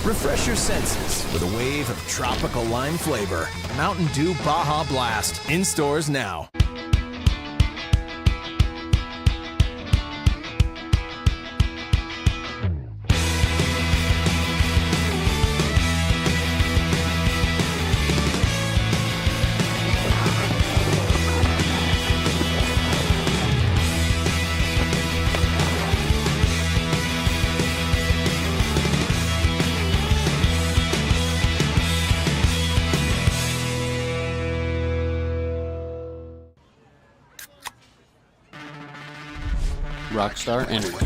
Refresh your senses with a wave of tropical lime flavor. Mountain Dew Baja Blast. In stores now. Rockstar Energy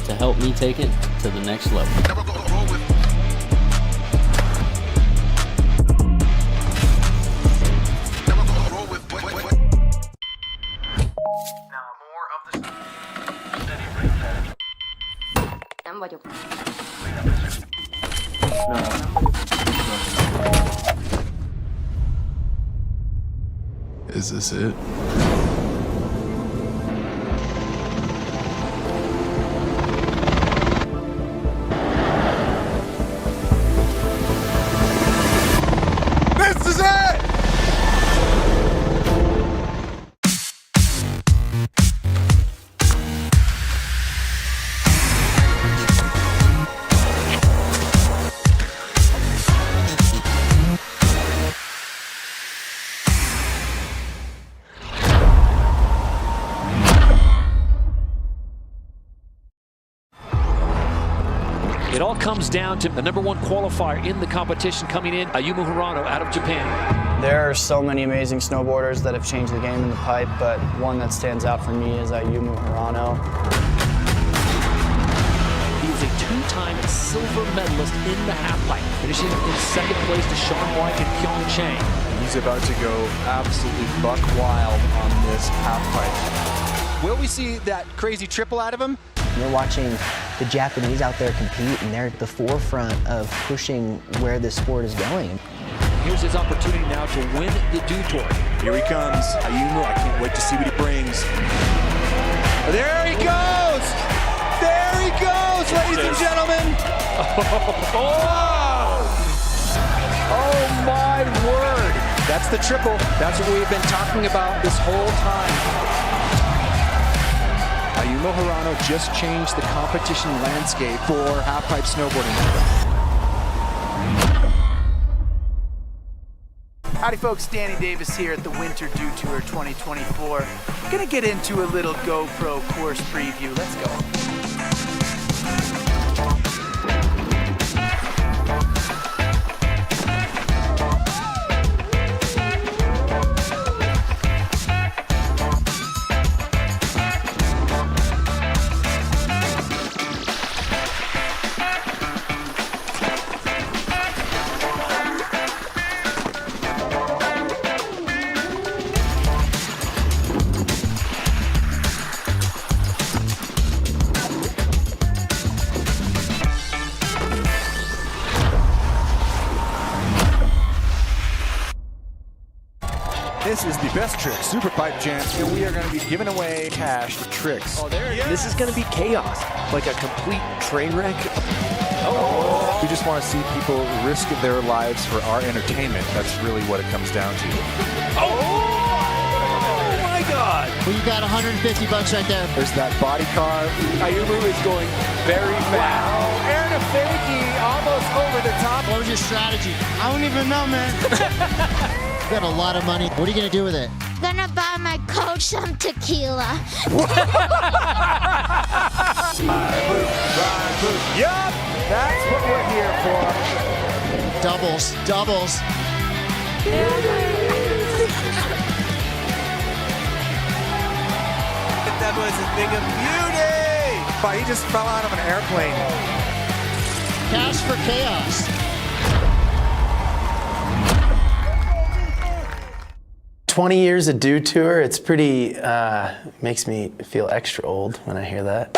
to help me take it to the next level. Is this it? It all comes down to the #1 qualifier in the competition coming in, Ayumu Hirano out of Japan. There are so many amazing snowboarders that have changed the game in the pipe, but one that stands out for me is Ayumu Hirano. He is a two-time silver medalist in the halfpipe, finishing in second place to Sean White in Pyeongchang. He's about to go absolutely buck wild on this halfpipe. Will we see that crazy triple out of him? You're watching the Japanese out there compete, and they're at the forefront of pushing where this sport is going. Here's his opportunity now to win the Dew Tour. Here he comes, Ayumu. I can't wait to see what he brings. There he goes! There he goes, ladies and gentlemen! Oh my word! That's the triple. That's what we've been talking about this whole time. Ayumu Hirano just changed the competition landscape for halfpipe snowboarding. Howdy folks, Danny Davis here at the Winter Dew Tour 2024. Gonna get into a little GoPro course preview. Let's go. This is the best trick, Superpipe Jam, and we are going to be giving away cash for tricks. Oh, there it is. This is going to be chaos, like a complete train wreck. Oh. We just want to see people risk their lives for our entertainment. That's really what it comes down to. Oh my God! Well, you got 150 bucks right there. There's that body car. Ayumu is going very fast. Wow. Aaron a fakie, almost over the top. What was your strategy? I don't even know, man. You got a lot of money. What are you going to do with it? Gonna buy my coach some tequila. Yup, that's what we're here for. Doubles, doubles. That was a thing of beauty! But he just fell out of an airplane. Cash for chaos. 20 years of Dew Tour, it's pretty, makes me feel extra old when I hear that.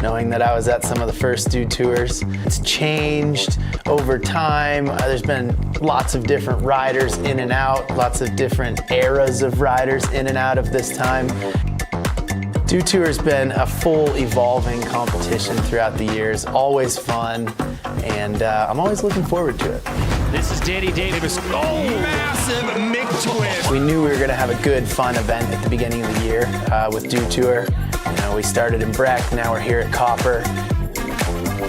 Knowing that I was at some of the first Dew Tours. It's changed over time. There's been lots of different riders in and out, lots of different eras of riders in and out of this time. Dew Tour's been a full evolving competition throughout the years, always fun, and I'm always looking forward to it. This is Danny Davis. Oh, Massive McTwist. We knew we were going to have a good, fun event at the beginning of the year with Dew Tour. You know, we started in Breck, now we're here at Copper.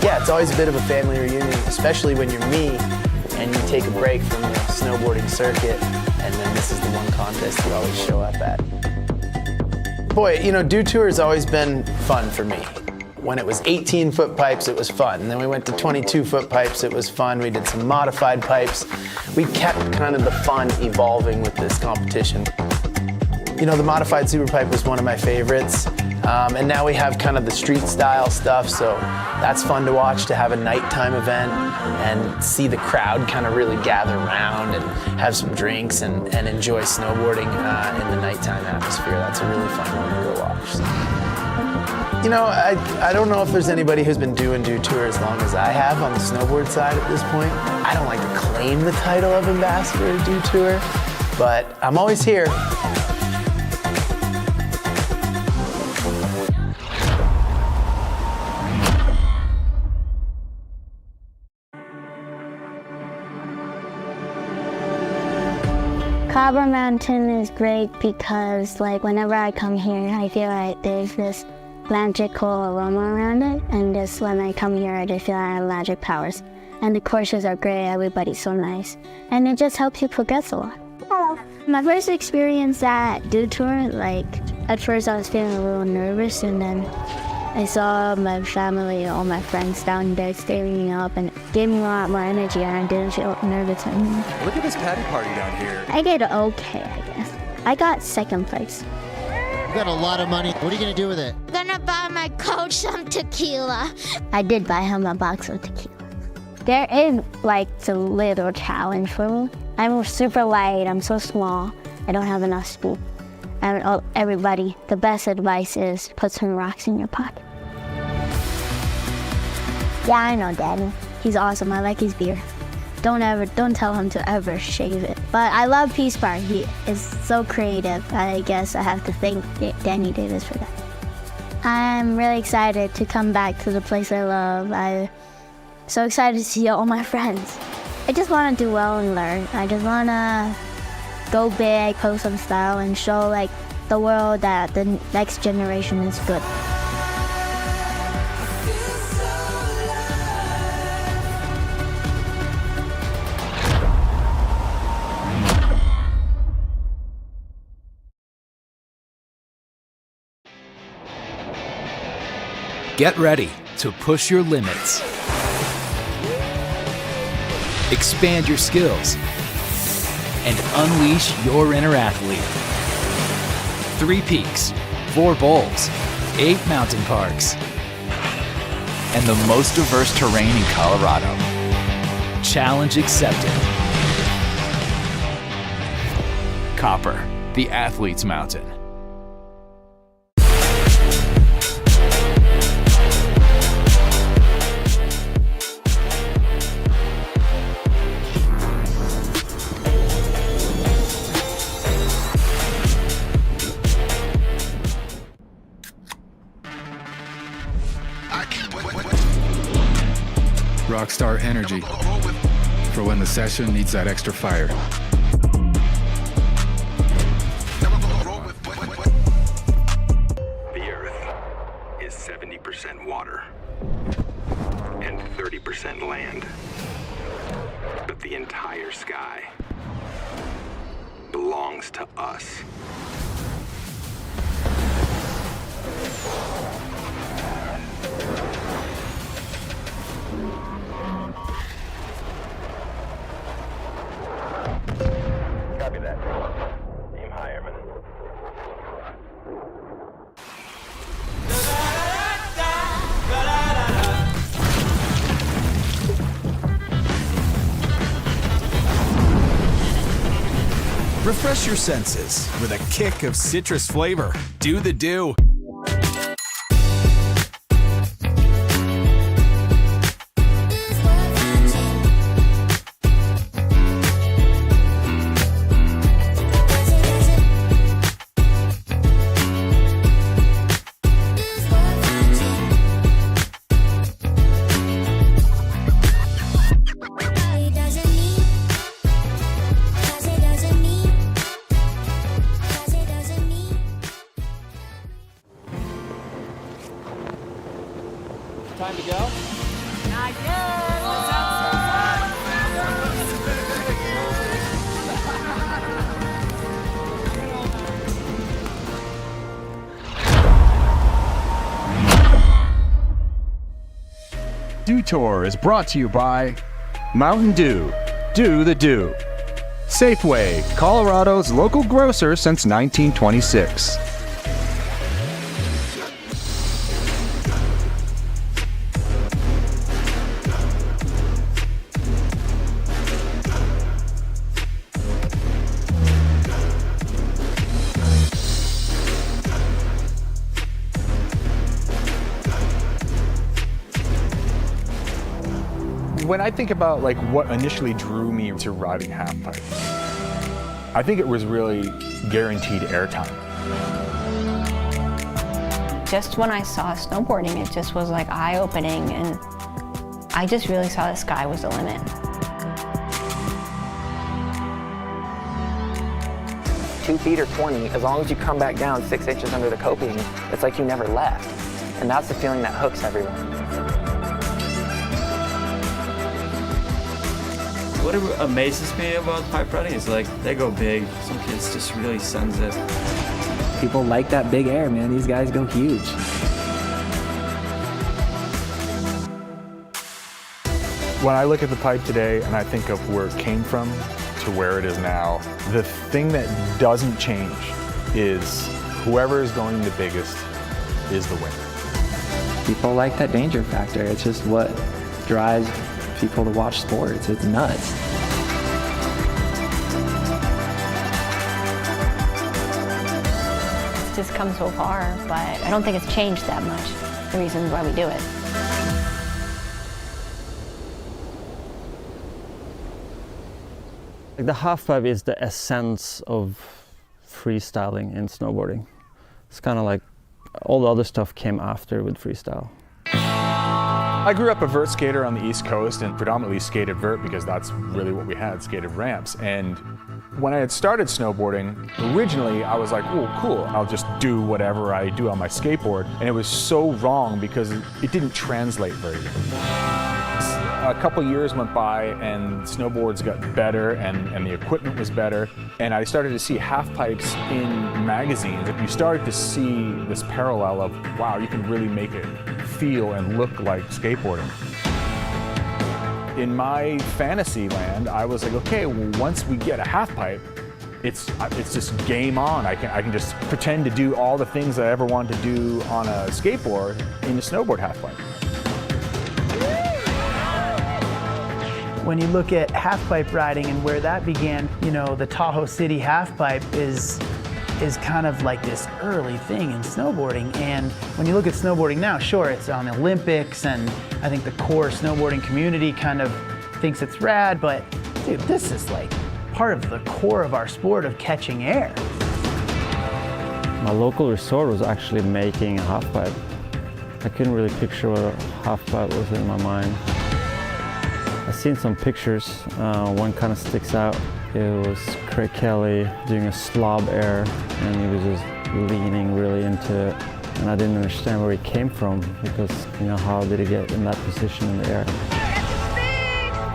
Yeah, it's always a bit of a family reunion, especially when you're me and you take a break from the snowboarding circuit, and then this is the one contest you always show up at. Boy, you know, Dew Tour has always been fun for me. When it was 18-foot pipes, it was fun. And then we went to 22-foot pipes, it was fun. We did some modified pipes. We kept kind of the fun evolving with this competition. You know, the modified Superpipe was one of my favorites. And now we have kind of the street style stuff, so that's fun to watch, to have a nighttime event and see the crowd kind of really gather around and have some drinks and enjoy snowboarding in the nighttime atmosphere. That's a really fun one to go watch. So. You know, I don't know if there's anybody who's been doing Dew Tour as long as I have on the snowboard side at this point. I don't like to claim the title of ambassador of Dew Tour, but I'm always here. Copper Mountain is great because, like, whenever I come here, I feel like there's this magical aroma around it, and just when I come here, I just feel I have magic powers. And the courses are great, everybody's so nice, and it just helps you progress a lot. Hello. My first experience at Dew Tour, like, at first I was feeling a little nervous, and then I saw my family, all my friends down there staring me up, and it gave me a lot more energy, and I didn't feel nervous anymore. Look at this patty party down here. I did okay, I guess. I got second place. You got a lot of money. What are you going to do with it? Gonna buy my coach some tequila. I did buy him a box of tequila. There is, like, a little challenge for me. I'm super light, I'm so small, I don't have enough speed. And everybody, the best advice is put some rocks in your pocket. Yeah, I know, Daddy. He's awesome. I like his beard. Don't tell him to ever shave it. But I love Peace Bar. He is so creative. I guess I have to thank Danny Davis for that. I'm really excited to come back to the place I love. I'm so excited to see all my friends. I just want to do well and learn. I just want to go big, post some style, and show, like, the world that the next generation is good. Get ready to push your limits. Expand your skills and unleash your inner athlete. 3 peaks, 4 bowls, 8 mountain parks, and the most diverse terrain in Colorado. Challenge accepted. Copper, the athlete's mountain. Rockstar energy for when the session needs that extra fire. The Earth is 70% water and 30% land. But the entire sky belongs to us. Copy that. Aim high, Airman. Refresh your senses with a kick of citrus flavor. Do the Dew. Tour is brought to you by Mountain Dew. Do the do. Safeway, Colorado's local grocer since 1926. When I think about like what initially drew me to riding halfpipe, I think it was really guaranteed airtime. Just when I saw snowboarding, it just was like eye-opening, and I just really saw the sky was the limit. 2 feet or 20, as long as you come back down 6 inches under the coping, it's like you never left. And that's the feeling that hooks everyone. What amazes me about pipe riding is like they go big. Some kids just really sends it. People like that big air, man. These guys go huge. When I look at the pipe today and I think of where it came from to where it is now, the thing that doesn't change is whoever is going the biggest is the winner. People like that danger factor. It's just what drives people to watch sports. It's nuts. It's just come so far, but I don't think it's changed that much, the reasons why we do it. The halfpipe is the essence of freestyling in snowboarding. It's kind of like all the other stuff came after with freestyle. I grew up a vert skater on the East Coast and predominantly skated vert because that's really what we had, skated ramps. And when I had started snowboarding, originally I was like, oh, cool, I'll just do whatever I do on my skateboard. And it was so wrong because it didn't translate very well. A couple years went by and snowboards got better and the equipment was better. And I started to see half pipes in magazines. You started to see this parallel of, wow, you can really make it feel and look like skateboarding. In my fantasy land, I was like, okay, well, once we get a half pipe, it's just game on. I can just pretend to do all the things I ever wanted to do on a skateboard in a snowboard half pipe. When you look at halfpipe riding and where that began, you know, the Tahoe City halfpipe is kind of like this early thing in snowboarding. And when you look at snowboarding now, sure, it's on the Olympics, and I think the core snowboarding community kind of thinks it's rad, but dude, this is like part of the core of our sport of catching air. My local resort was actually making a halfpipe. I couldn't really picture what a halfpipe was in my mind. I've seen some pictures. One kind of sticks out. It was Craig Kelly doing a slob air, and he was just leaning really into it. And I didn't understand where he came from because, you know, how did he get in that position in the air?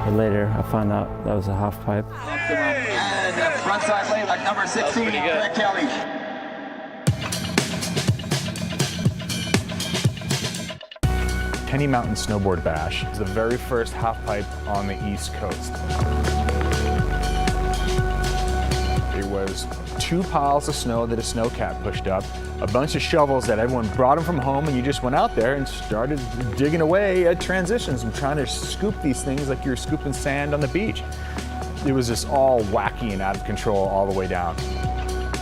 But later, I found out that was a half pipe. And front side layback number 16, Craig Kelly. Tenny Mountain Snowboard Bash is the very first half pipe on the East Coast. It was 2 piles of snow that a snowcat pushed up, a bunch of shovels that everyone brought them from home, and you just went out there and started digging away at transitions and trying to scoop these things like you're scooping sand on the beach. It was just all wacky and out of control all the way down.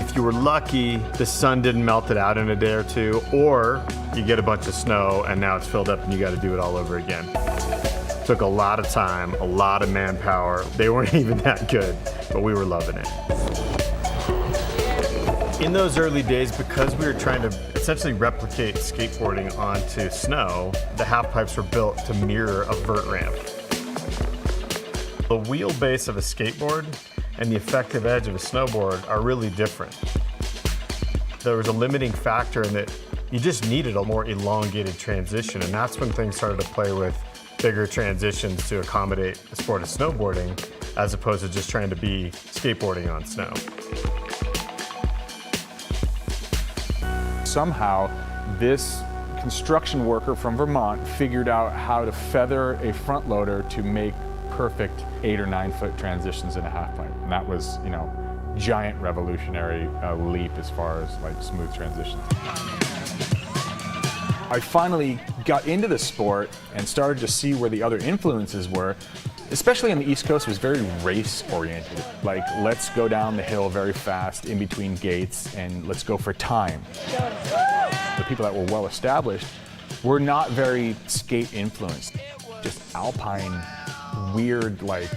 If you were lucky, the sun didn't melt it out in a day or two, or you get a bunch of snow and now it's filled up and you got to do it all over again. Took a lot of time, a lot of manpower. They weren't even that good, but we were loving it. In those early days, because we were trying to essentially replicate skateboarding onto snow, the half pipes were built to mirror a vert ramp. The wheelbase of a skateboard and the effective edge of a snowboard are really different. There was a limiting factor in that you just needed a more elongated transition, and that's when things started to play with bigger transitions to accommodate the sport of snowboarding, as opposed to just trying to be skateboarding on snow. Somehow, this construction worker from Vermont figured out how to feather a front loader to make perfect 8 or 9 foot transitions in a half pipe. And that was, you know, giant revolutionary leap as far as like smooth transitions. I finally got into the sport and started to see where the other influences were. Especially on the East Coast, was very race oriented. Like, let's go down the hill very fast in between gates and let's go for time. The people that were well established were not very skate influenced. Just alpine, weird, like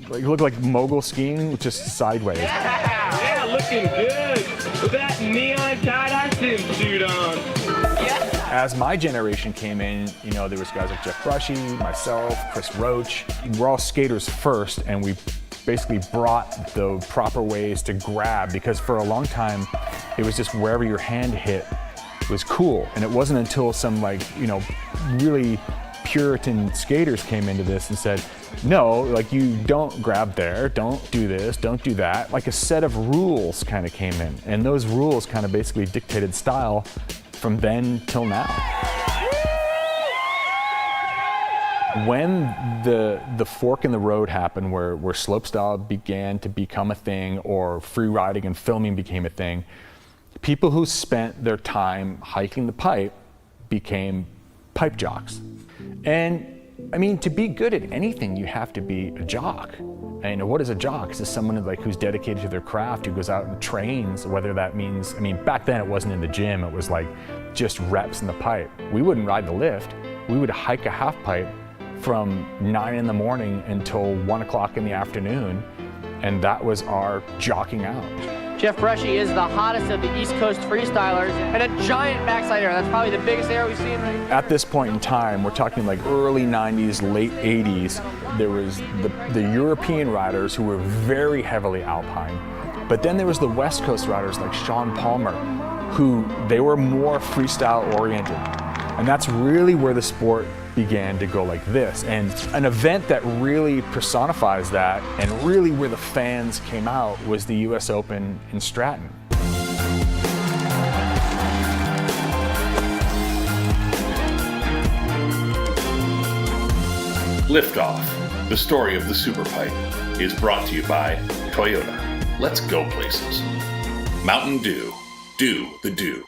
looked like mogul skiing, just sideways. Yeah, looking good with that neon tie-dye swimsuit on. As my generation came in, you know, there was guys like Jeff Brushy, myself, Chris Roach. We're all skaters first, and we basically brought the proper ways to grab, because for a long time, it was just wherever your hand hit was cool. And it wasn't until some, like, you know, really Puritan skaters came into this and said, no, like, you don't grab there, don't do this, don't do that. Like, a set of rules kind of came in, and those rules kind of basically dictated style from then till now. When the fork in the road happened where slopestyle began to become a thing, or free riding and filming became a thing, people who spent their time hiking the pipe became pipe jocks. And I mean, to be good at anything, you have to be a jock. And what is a jock? It's just someone like who's dedicated to their craft, who goes out and trains, whether that means, I mean, back then it wasn't in the gym, it was like just reps in the pipe. We wouldn't ride the lift. We would hike a half pipe from 9 in the morning until 1 o'clock in the afternoon. And that was our jocking out. Jeff Brushy is the hottest of the East Coast freestylers, and a giant backside air. That's probably the biggest air we've seen right now. At this point in time, we're talking like early 90s, late 80s, there was the European riders who were very heavily alpine. But then there was the West Coast riders like Sean Palmer, who they were more freestyle oriented. And that's really where the sport began to go like this. And an event that really personifies that, and really where the fans came out, was the US Open in Stratton. Liftoff, the story of the Superpipe, is brought to you by Toyota. Let's go places. Mountain Dew, do the do.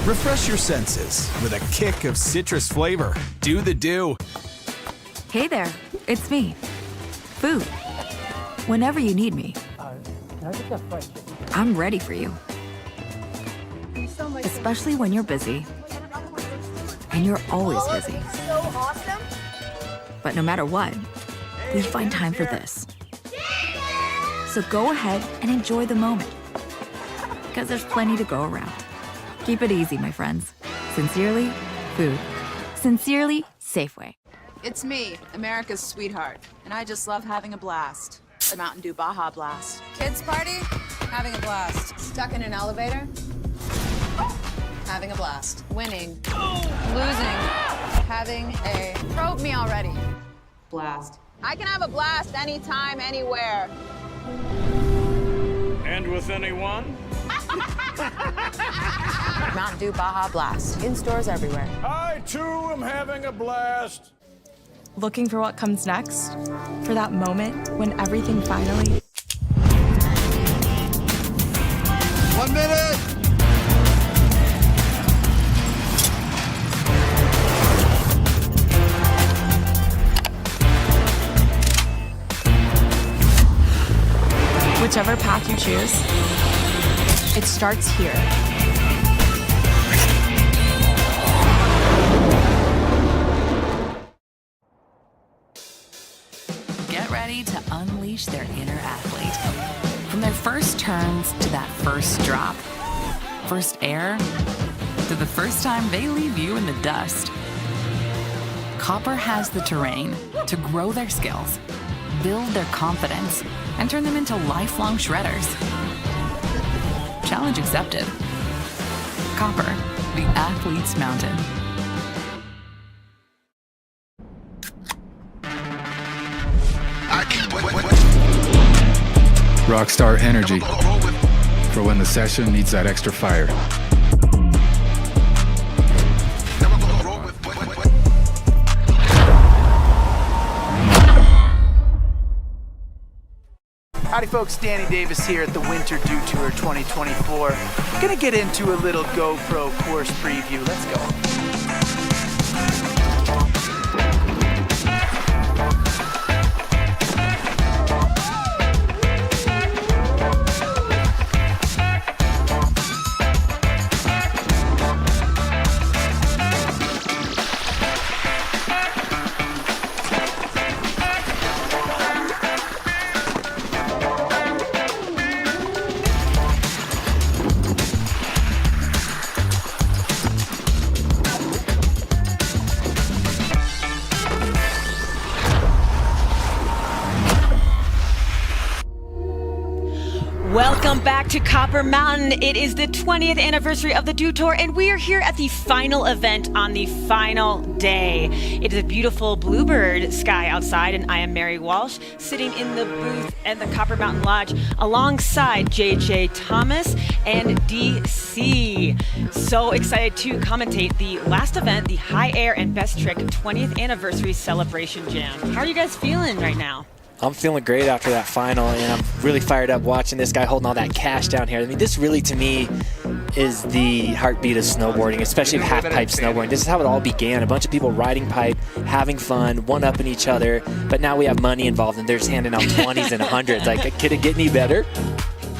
Refresh your senses with a kick of citrus flavor. Do the do. Hey there, it's me. Food. Whenever you need me. I'm ready for you. Especially when you're busy. And you're always busy. But no matter what, we find time for this. So go ahead and enjoy the moment. Because there's plenty to go around. Keep it easy, my friends. Sincerely, Food. Sincerely, Safeway. It's me, America's sweetheart, and I just love having a blast. The Mountain Dew Baja Blast. Kids party? Having a blast. Stuck in an elevator? Having a blast. Winning. Losing. Having a... Probe me already. Blast. I can have a blast anytime, anywhere. And with anyone? Mountain Dew Baja Blast. In stores everywhere. I, too, am having a blast. Looking for what comes next? For that moment when everything finally... 1 minute! Whichever path you choose, it starts here. Get ready to unleash their inner athlete. From their first turns to that first drop, first air, to the first time they leave you in the dust. Copper has the terrain to grow their skills, build their confidence, and turn them into lifelong shredders. Challenge accepted. Copper, the athlete's mountain. Rockstar energy for when the session needs that extra fire. Howdy folks, Danny Davis here at the Winter Dew Tour 2024. Gonna get into a little GoPro course preview. Let's go. Welcome back to Copper Mountain. It is the 20th anniversary of the Dew Tour, and we are here at the final event on the final day. It is a beautiful bluebird sky outside, and I am Mary Walsh, sitting in the booth at the Copper Mountain Lodge alongside JJ Thomas and DC. So excited to commentate the last event, the High Air and Best Trick 20th Anniversary Celebration Jam. How are you guys feeling right now? I'm feeling great after that final, and I'm really fired up watching this guy holding all that cash down here. I mean, this really, to me, is the heartbeat of snowboarding, especially half-pipe snowboarding. This is how it all began. A bunch of people riding pipe, having fun, one-upping each other, but now we have money involved, and they're just handing out 20s and 100s. Like, could it get any better?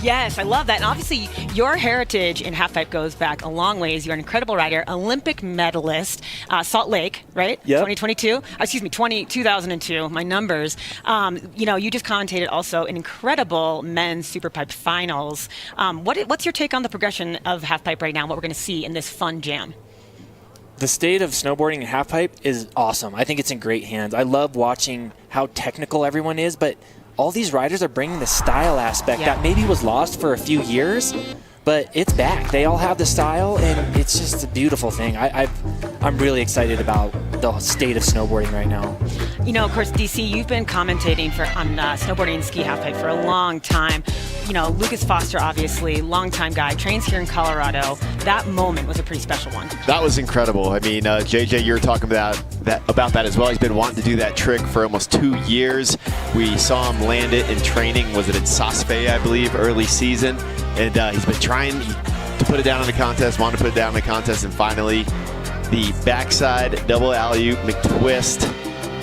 Yes, I love that. And obviously, your heritage in halfpipe goes back a long ways. You're an incredible rider, Olympic medalist, Salt Lake, right? Yep. 2002, my numbers. You just commentated also an incredible men's Superpipe finals. What's your take on the progression of halfpipe right now, what we're going to see in this fun jam? The state of snowboarding and halfpipe is awesome. I think it's in great hands. I love watching how technical everyone is, but all these riders are bringing the style aspect that maybe was lost for a few years, but it's back. They all have the style, and it's just a beautiful thing. I'm really excited about the state of snowboarding right now. You know, of course, DC, you've been commentating on snowboarding and ski halfpipe for a long time. You know, Lucas Foster, obviously, longtime guy, trains here in Colorado. That moment was a pretty special one. That was incredible. I mean, JJ, you were talking about that as well. He's been wanting to do that trick for almost 2 years. We saw him land it in training. Was it in Saspe, I believe, early season? And he's been trying to put it down in the contest, wanted to put it down in the contest, and finally the backside double alley-oop McTwist.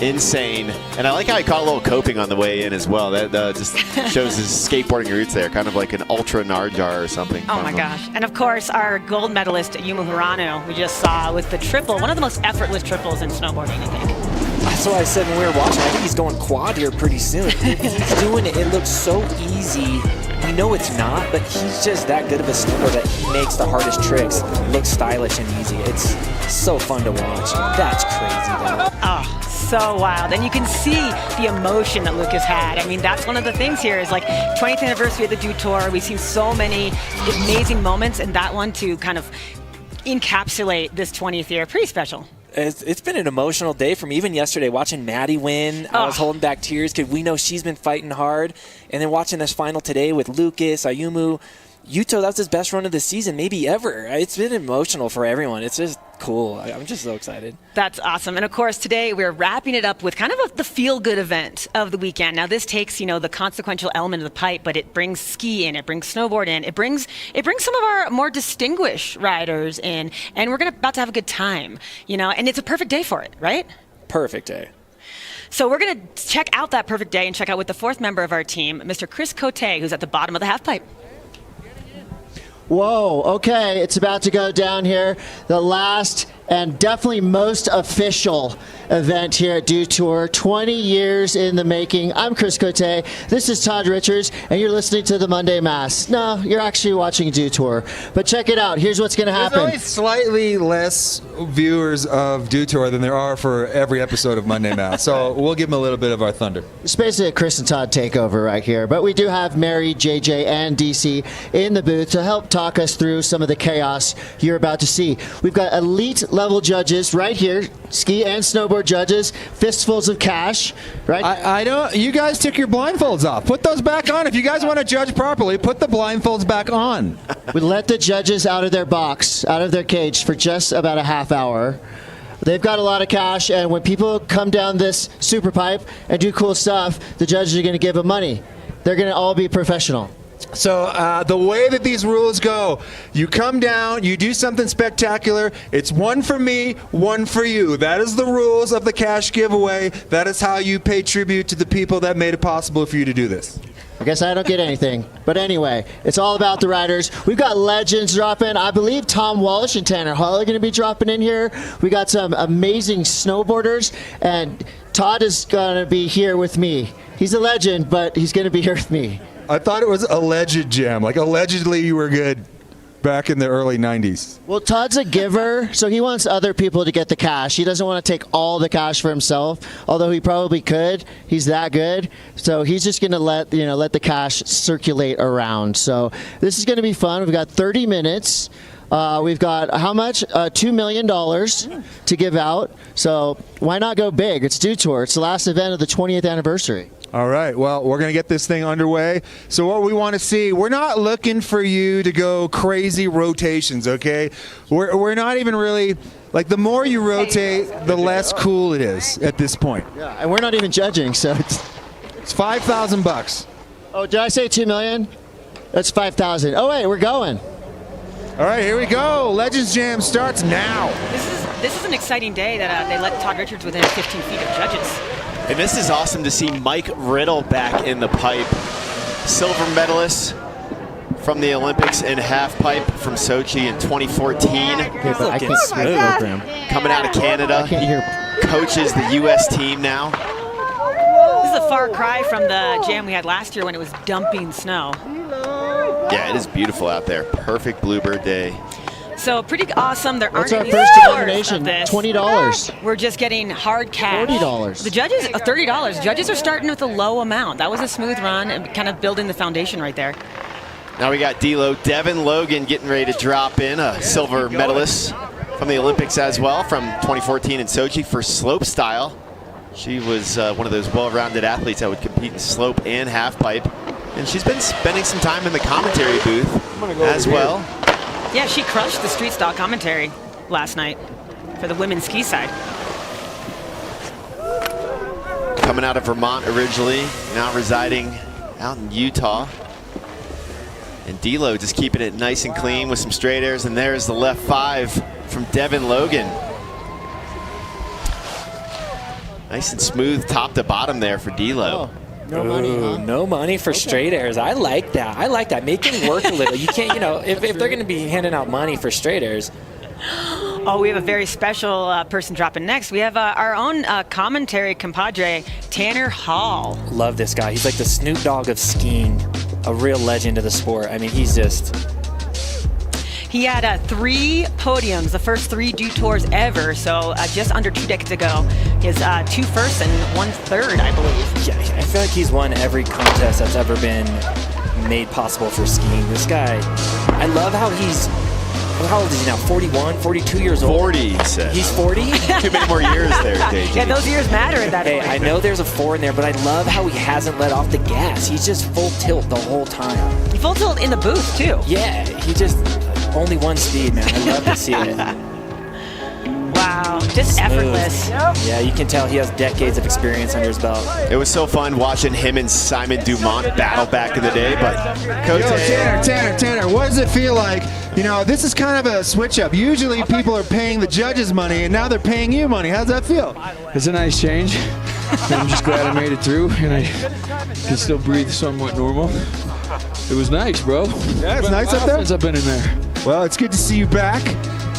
Insane. And I like how he caught a little coping on the way in as well. That just shows his skateboarding roots there, kind of like an ultra Narjar or something. Oh my gosh. And of course, our gold medalist, Yumu Hirano, we just saw with the triple, one of the most effortless triples in snowboarding, I think. That's what I said when we were watching. I think he's going quad here pretty soon. He's doing it. It looks so easy. We know it's not, but he's just that good of a snowboarder that he makes the hardest tricks look stylish and easy. It's so fun to watch. That's crazy, though. Oh, so wild. And you can see the emotion that Lucas had. I mean, that's one of the things here is like 20th anniversary of the Dew Tour. We've seen so many amazing moments, and that one to kind of encapsulate this 20th year. Pretty special. It's been an emotional day for me. Even yesterday, watching Maddie win, I was holding back tears because we know she's been fighting hard. And then watching this final today with Lucas, Ayumu, Yuto, that's his best run of the season, maybe ever. It's been emotional for everyone. It's just cool. I'm just so excited. That's awesome. And of course, today we're wrapping it up with kind of the feel-good event of the weekend. Now, this takes, the consequential element of the pipe, but it brings ski in, it brings snowboard in, it brings some of our more distinguished riders in, and we're about to have a good time, and it's a perfect day for it, right? Perfect day. So we're going to check out that perfect day and check out with the fourth member of our team, Mr. Chris Cote, who's at the bottom of the half pipe. Whoa, okay, it's about to go down here. The last and definitely most official event here at Dew Tour. 20 years in the making. I'm Chris Cote. This is Todd Richards, and you're listening to the Monday Mass. No, you're actually watching Dew Tour. But check it out. Here's what's going to happen. There's only slightly less viewers of Dew Tour than there are for every episode of Monday Mass. So we'll give them a little bit of our thunder. It's basically a Chris and Todd takeover right here. But we do have Mary, JJ, and DC in the booth to help talk us through some of the chaos you're about to see. We've got elite level judges right here, ski and snowboard judges, fistfuls of cash, right? I don't. You guys took your blindfolds off. Put those back on. If you guys want to judge properly, put the blindfolds back on. We let the judges out of their box, out of their cage for just about a half hour. They've got a lot of cash, and when people come down this Superpipe and do cool stuff, the judges are going to give them money. They're going to all be professional. So the way that these rules go, you come down, you do something spectacular. It's one for me, one for you. That is the rules of the cash giveaway. That is how you pay tribute to the people that made it possible for you to do this. I guess I don't get anything. But anyway, it's all about the riders. We've got legends dropping. I believe Tom Walsh and Tanner Hall are going to be dropping in here. We got some amazing snowboarders, and Todd is going to be here with me. He's a legend, but he's going to be here with me. I thought it was alleged, Jam. Like, allegedly you were good back in the early 90s. Well, Todd's a giver, so he wants other people to get the cash. He doesn't want to take all the cash for himself, although he probably could. He's that good. So he's just going to let the cash circulate around. So this is going to be fun. We've got 30 minutes. We've got how much? $2 million to give out. So why not go big? It's Dew Tour. It's the last event of the 20th anniversary. All right, well, we're going to get this thing underway. So what we want to see, we're not looking for you to go crazy rotations, okay? We're not even really, like, the more you rotate, the less cool it is at this point. Yeah, and we're not even judging, so it's $5,000. Oh, did I say 2 million? That's 5,000. Oh, wait, we're going. All right, here we go. Legends Jam starts now. This is an exciting day that they let Todd Richards within 15 feet of judges. And this is awesome to see Mike Riddle back in the pipe. Silver medalist from the Olympics in half pipe from Sochi in 2014. Coming out of Canada. Coaches the U.S. team now. This is a far cry from the jam we had last year when it was dumping snow. Yeah, it is beautiful out there. Perfect Bluebird day. So pretty awesome. There What's aren't our any first scores denomination? of this. $20. We're just getting hard cash. $40. The judges, $30. Judges are starting with a low amount. That was a smooth run and kind of building the foundation right there. Now we got D-Lo. Devin Logan getting ready to drop in, a silver medalist from the Olympics as well, from 2014 in Sochi for slope style. She was one of those well-rounded athletes that would compete in slope and half pipe. And she's been spending some time in the commentary booth as well. Yeah, she crushed the street style commentary last night for the women's ski side. Coming out of Vermont originally, now residing out in Utah. And D-Lo just keeping it nice and clean with some straight airs. And there's the left 5 from Devin Logan. Nice and smooth top to bottom there for D-Lo. No money, huh? No money for straight airs. I like that. I like that. Make it work a little. You can't, if they're going to be handing out money for straight airs. Oh, we have a very special person dropping next. We have our own commentary compadre, Tanner Hall. Love this guy. He's like the Snoop Dogg of skiing, a real legend of the sport. I mean, he's just... He had 3 podiums, the first 3 Dew Tours ever, so just under 2 decades ago. He has 2 firsts and 1 third, I believe. Yeah, I feel like he's won every contest that's ever been made possible for skiing. This guy, I love how he's, how old is he now? 41, 42 years old? 40, he said. He's 40? Too many more years there, JJ. Yeah, those years matter at that point. I know there's a 4 in there, but I love how he hasn't let off the gas. He's just full tilt the whole time. He full tilt in the booth, too. Yeah, he just... Only 1 speed, man. I love to see it. Wow, just effortless. Yeah, you can tell he has decades of experience under his belt. It was so fun watching him and Simon Dumont battle back in the day, but Tanner, what does it feel like? This is kind of a switch up. Usually people are paying the judges money, and now they're paying you money. How's that feel? It's a nice change. I'm just glad I made it through, and I can still breathe somewhat normal. It was nice, bro. Yeah, it's nice up there. Since I've been in there. Well, it's good to see you back.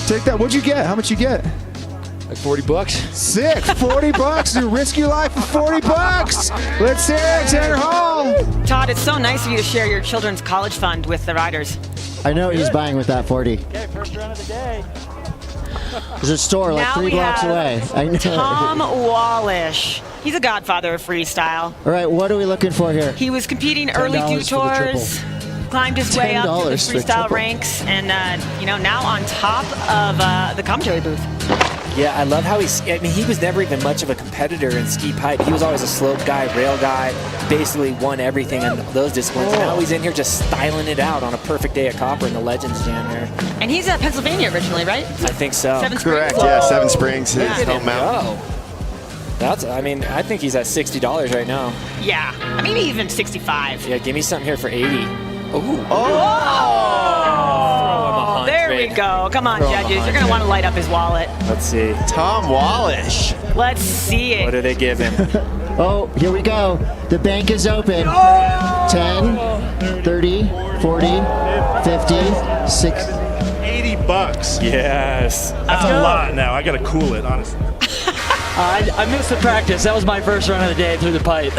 Take that. What'd you get? How much you get? Like 40 bucks. Sick. 40 bucks. You risk your life for 40 bucks. Let's hear it, Tanner Hall. Todd, it's so nice of you to share your children's college fund with the riders. I know what he's buying with that 40. Okay, first run of the day. There's a store like Now 3 we blocks have away. I know. Tom Wallish. He's a godfather of freestyle. All right, what are we looking for here? He was competing early $10 Dew for the Tours, climbed his way up to the $10 for freestyle triple. ranks, and now on top of the commentary booth. Yeah, I love how he was never even much of a competitor in ski pipe. He was always a slope guy, rail guy, basically won everything in those disciplines. And now he's in here just styling it out on a perfect day at Copper in the Legends Jam there. And he's at Pennsylvania originally, right? I think so. Seven Springs? Correct, yeah, Seven Springs, his Look at him home mountain. go. I think he's at $60 right now. Yeah, maybe even 65. Yeah, give me something here for 80. Ooh. Oh, there we go. Come on, judges. You're going to want to light up his wallet. Let's see. Tom Wallish. Let's see it. What do they give him? Oh, here we go. The bank is open. 10, 30, 40, 50, 60. 80 bucks. Yes. That's a lot now. I got to cool it, honestly. I missed the practice. That was my first run of the day through the pipe.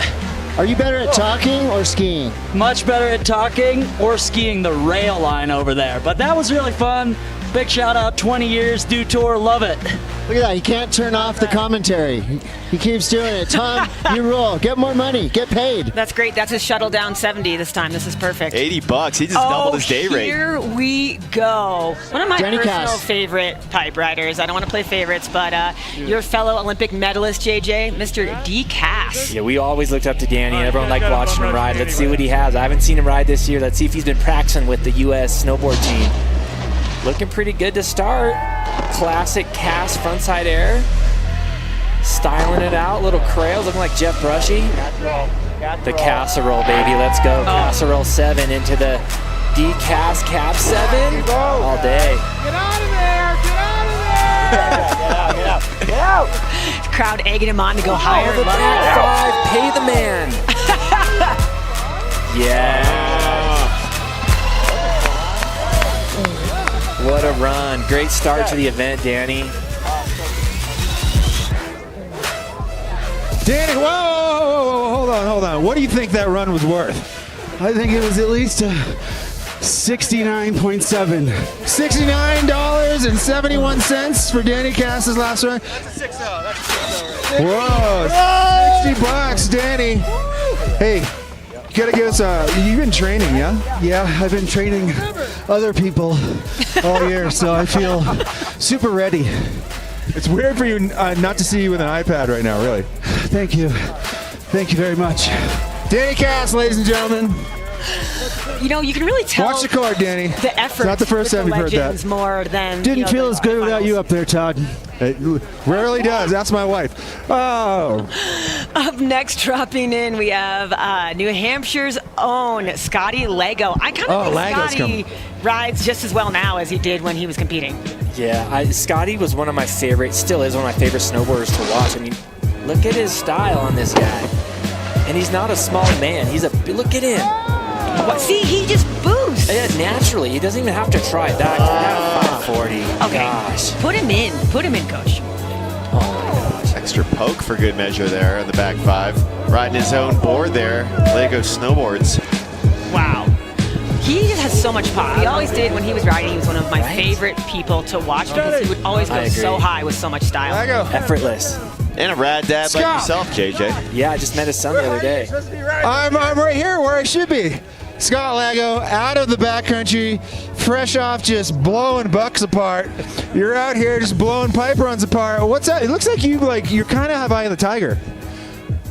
Are you better at talking or skiing? Much better at talking or skiing the rail line over there. But that was really fun. Big shout out, 20 years, Dew Tour, love it. Look at that, he can't turn off the commentary. He keeps doing it. Tom, you rule. Get more money. Get paid. That's great. That's his shuttle down 70 this time. This is perfect. 80 bucks. He just doubled his day rate. Here we go. One of my Danny personal Cass. favorite pipe riders. I don't want to play favorites, but your fellow Olympic medalist, JJ, Mr. D. Cass. Yeah, we always looked up to Danny. Everyone liked watching him ride. Let's see what he has. I haven't seen him ride this year. Let's see if he's been practicing with the U.S. snowboard team. Looking pretty good to start. Classic Cass frontside air. Styling it out. Little crails looking like Jeff Brushy. The casserole, baby. Let's go. Casserole 7 into the D-Cass Cap 7. All day. Get out of there! Get out of there! Get out! Get out! Crowd egging him on to go higher. The back 5. Pay the man. Yeah. What a run. Great start to the event, Danny. Danny, whoa, hold on. What do you think that run was worth? I think it was at least 69.7. $69.71 for Danny Cass's last run. Whoa, 60 bucks, Danny. Hey, you gotta give us you've been training, yeah? Yeah, I've been training other people all year, so I feel super ready. It's weird for you not to see you with an iPad right now, really. Thank you. Thank you very much. Danny Cass, ladies and gentlemen. You know, you can really tell. Watch the card, Danny. The effort. It's not the first time you've heard that. More than Didn't feel as good without you up there, Todd. It rarely does. That's my wife. Oh. Up next, dropping in, we have New Hampshire's own Scotty Lego. I kind of think Scotty rides just as well now as he did when he was competing. Yeah, Scotty was one of my favorites, still is one of my favorite snowboarders to watch. I mean, look at his style on this guy. And he's not a small man. Look at him. What? See, he just boosts. Yeah, naturally. He doesn't even have to try back to that 540. Okay. Gosh. Put him in, coach. Oh my gosh. Extra poke for good measure there on the back 5. Riding his own board there. Lego snowboards. Wow. He has so much pop. He always did when he was riding. He was one of my favorite people to watch because he would always go so high with so much style. Effortless. And a rad dad like yourself, JJ. Yeah, I just met his son the other day. I'm right here where I should be. Scott Lego, out of the backcountry, fresh off just blowing bucks apart. You're out here just blowing pipe runs apart. What's that? It looks like you're kind of have eye of the tiger.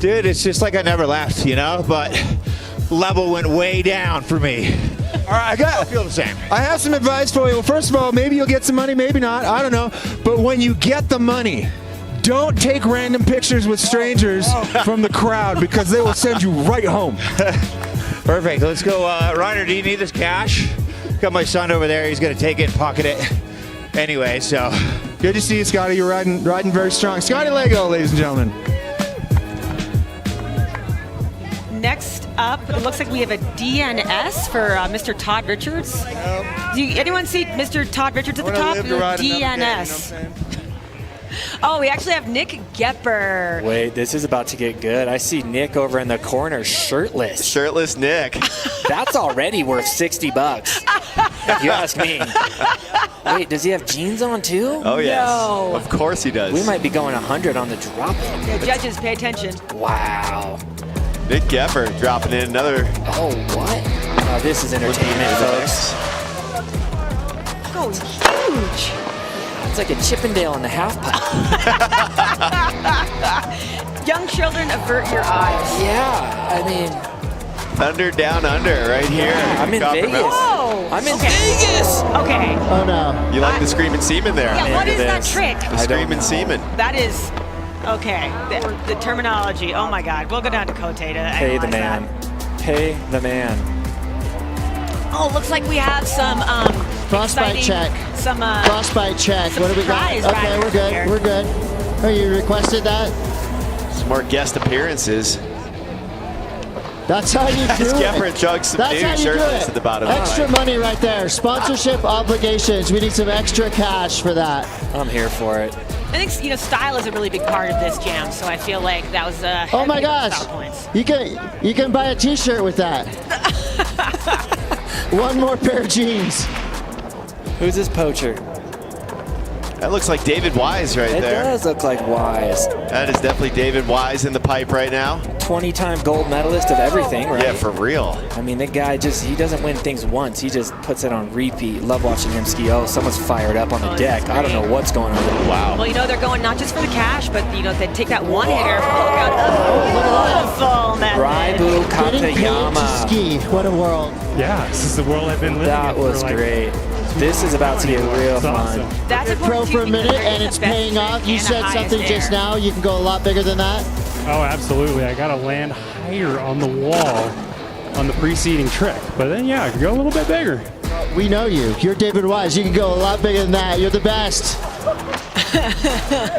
Dude, it's just like I never left, you know? But level went way down for me. All right, I feel the same. I have some advice for you. Well, first of all, maybe you'll get some money, maybe not. I don't know. But when you get the money, don't take random pictures with strangers from the crowd because they will send you right home. Perfect. Let's go. Ryder, do you need this cash? Got my son over there. He's going to take it and pocket it. Anyway, so. Good to see you, Scotty. You're riding very strong. Scotty Lego, ladies and gentlemen. next up, it looks like we have a DNS for Mr. Todd Richards. Anyone see Mr. Todd Richards at the top? DNS. Oh, we actually have Nick Gepper. Wait, this is about to get good. I see Nick over in the corner, shirtless. Shirtless Nick. That's already worth $60, if you ask me. Wait, does he have jeans on too? Oh, yes. No. Of course he does. We might be going 100 on the drop. Yeah, judges, pay attention. Wow. Nick Gepper dropping in another. Oh, what? Oh, this is entertainment, folks. Oh, huge. It's like a Chippendale in the half pipe. Young children, avert your eyes. Yeah, I mean. Thunder down under right here. I'm in Vegas. Oh, I'm in Vegas. Okay. Oh no. You like the screaming seaman there? Yeah, what is that trick? The screaming seaman. That is, okay, the terminology. Oh my God. We'll go down to Kote to Pay the analyze man. Pay the man. Oh, looks like we have some Frostbite check. Some Frostbite check. some What do we got? surprise Okay, riders we're good. here. We're good. Oh, you requested that? Some more guest appearances. That's how you do As it. Gepper chugs some That's new how you do shirtless it. at the bottom. Extra money right there. Sponsorship obligations. We need some extra cash for that. I'm here for it. I think style is a really big part of this jam, so I feel like that was Oh my gosh. style points. You can buy a t-shirt with that. One more pair of jeans. Who's this poacher? That looks like David Wise right there. It does look like Wise. That is definitely David Wise in the pipe right now. 20-time gold medalist of everything, right? Yeah, for real. I mean, the guy he doesn't win things once. He just puts it on repeat. Love watching him ski. Oh, someone's fired up on the deck. I don't know what's going on. Wow. Well, they're going not just for the cash, but, they take that one hitter. Beautiful method. Raibu Getting paid to Katayama. ski. What a world. Yeah, this is the world I've been living That in was for like great. This is about to get real fun. That's Pro important for a too, minute because there and is it's a best paying off. You and a said highest something just air. now. You can go a lot bigger than that. Oh, absolutely. I got to land higher on the wall on the preceding trick. But then, yeah, I could go a little bit bigger. We know you. You're David Wise. You can go a lot bigger than that. You're the best.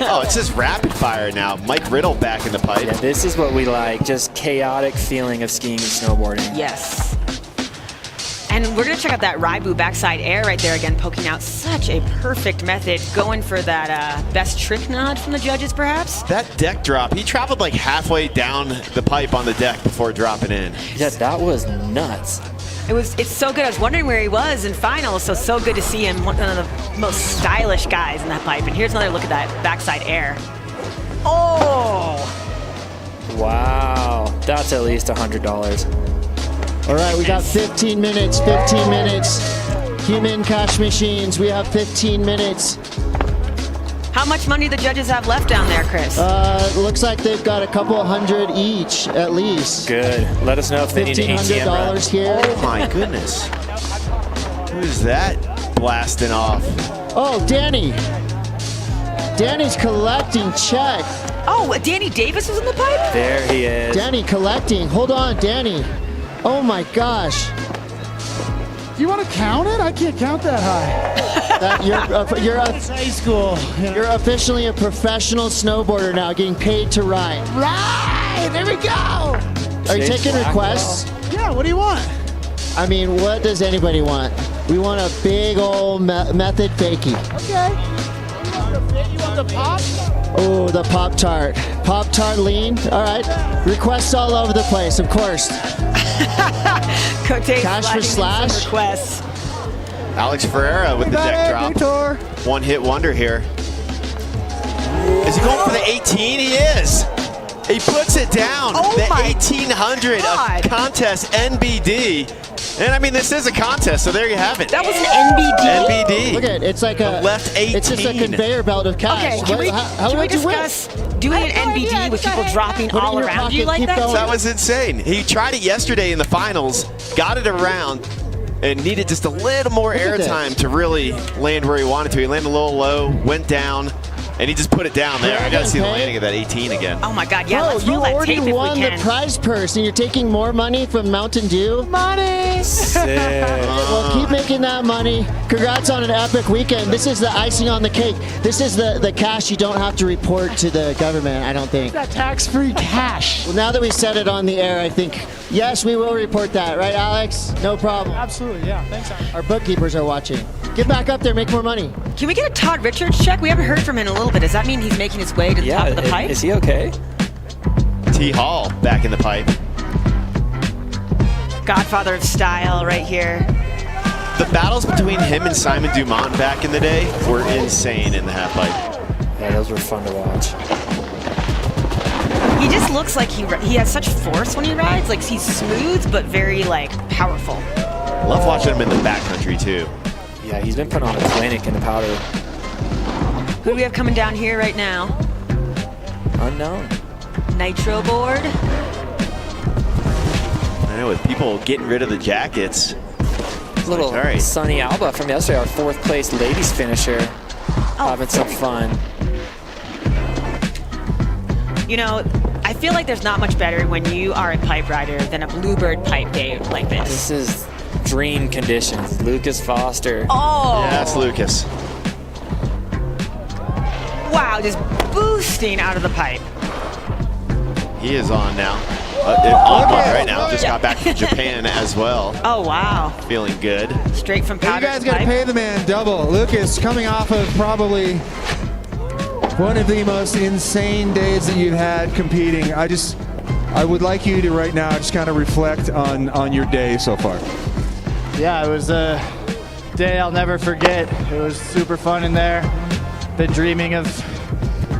Oh, it's just rapid fire now. Mike Riddle back in the pipe. Yeah, this is what we like. Just chaotic feeling of skiing and snowboarding. Yes. And we're going to check out that Raibu backside air right there again, poking out such a perfect method, going for that best trick nod from the judges, perhaps. That deck drop, he traveled like halfway down the pipe on the deck before dropping in. Yeah, that was nuts. It's so good. I was wondering where he was in finals, so good to see him, one of the most stylish guys in that pipe. And here's another look at that backside air. Oh! Wow, that's at least $100. All right, we got 15 minutes. 15 minutes. Human cash machines. We have 15 minutes. How much money do the judges have left down there, Chris? Looks like they've got a couple hundred each, at least. Good. Let us know if they need an ATM run. $1,500 here. Oh my goodness. Who's that blasting off? Oh, Danny. Danny's collecting check. Oh, Danny Davis was in the pipe? There he is. Danny collecting. Hold on, Danny. Oh my gosh. You want to count it? I can't count that high. High school. You're officially a professional snowboarder now, getting paid to ride. Right, there we go. Are you taking requests? Yeah, what do you want? I mean, what does anybody want? We want a big old method fakie. Okay. You want the pop? Oh, the Pop-Tart. Pop-Tart lean. All right. Requests all over the place, of course. Cash for slash. Requests. Alex Ferreira with the deck drop. One hit wonder here. Is he going for the 18? He is. He puts it down. Oh the my 1800 God. of contest NBD. And I mean, this is a contest, so there you have it. That was an NBD? NBD. Look at it. It's like a left 18. It's just a conveyor belt of cash. Okay, can we discuss doing an NBD with people dropping Put it all in your around you pocket, like keep that? going. That was insane. He tried it yesterday in the finals, got it around, and needed just a little more Look at airtime to really land where he wanted to. He landed a little low, went down, And he just put it down there. I got to see the landing of that 18 again. Oh my God, yeah, Bro, let's roll you that already tape if we won the can. prize purse and you're taking more money from Mountain Dew? Money! Sick. Well, keep making that money. Congrats on an epic weekend. This is the icing on the cake. This is the cash you don't have to report to the government, I don't think. That tax-free cash. Well, now that we said it on the air, I think, yes, we will report that. Right, Alex? No problem. Absolutely, yeah. Thanks, Alex. Our bookkeepers are watching. Get back up there, make more money. Can we get a Todd Richards check? We haven't heard from him in a little bit. Does that mean he's making his way to the top of the pipe? Is he okay? T. Hall back in the pipe. Godfather of style right here. The battles between him and Simon Dumont back in the day were insane in the half pipe. Yeah, those were fun to watch. He just looks like he has such force when he rides. Like he's smooth but very like powerful. Love watching him in the backcountry too. Yeah, he's been putting on a clinic in the powder. Who do we have coming down here right now? Unknown. Nitro board. I know, with people getting rid of the jackets. Little Right. Sunny Alba from yesterday, our 4th place ladies finisher, having some fun. You know, I feel like there's not much better when you are a pipe rider than a Bluebird pipe day like this. This is dream conditions. Lucas Foster. Oh! Yes, Lucas. Wow, just boosting out of the pipe. He is on now. On one right now. Just got back from Japan as well. Oh, wow. Feeling good. Straight from Hey, you powder guys to got to pipe. pay the man double. Lucas, coming off of probably one of the most insane days that you've had competing. I would like you to right now just kind of reflect on your day so far. Yeah, it was a day I'll never forget. It was super fun in there. Been dreaming of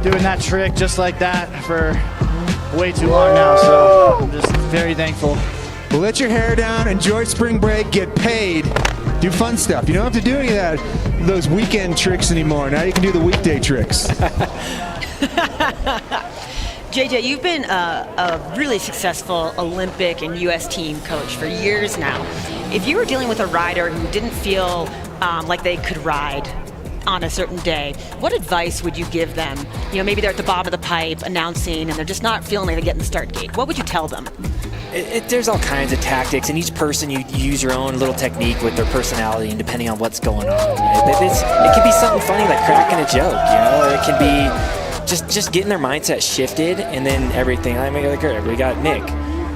doing that trick just like that for way too long now, so I'm just very thankful. Well, let your hair down, enjoy spring break, get paid, do fun stuff. You don't have to do any of those weekend tricks anymore. Now you can do the weekday tricks. JJ, you've been a really successful Olympic and U.S. team coach for years now. If you were dealing with a rider who didn't feel like they could ride on a certain day, what advice would you give them? You know, maybe they're at the bottom of the pipe announcing and they're just not feeling like they're getting the start gate. What would you tell them? There's all kinds of tactics, and each person you use your own little technique with their personality and depending on what's going on. Right? It can be something funny like cracking a joke, you know, or it can be just getting their mindset shifted and then everything. I mean, we got Nick.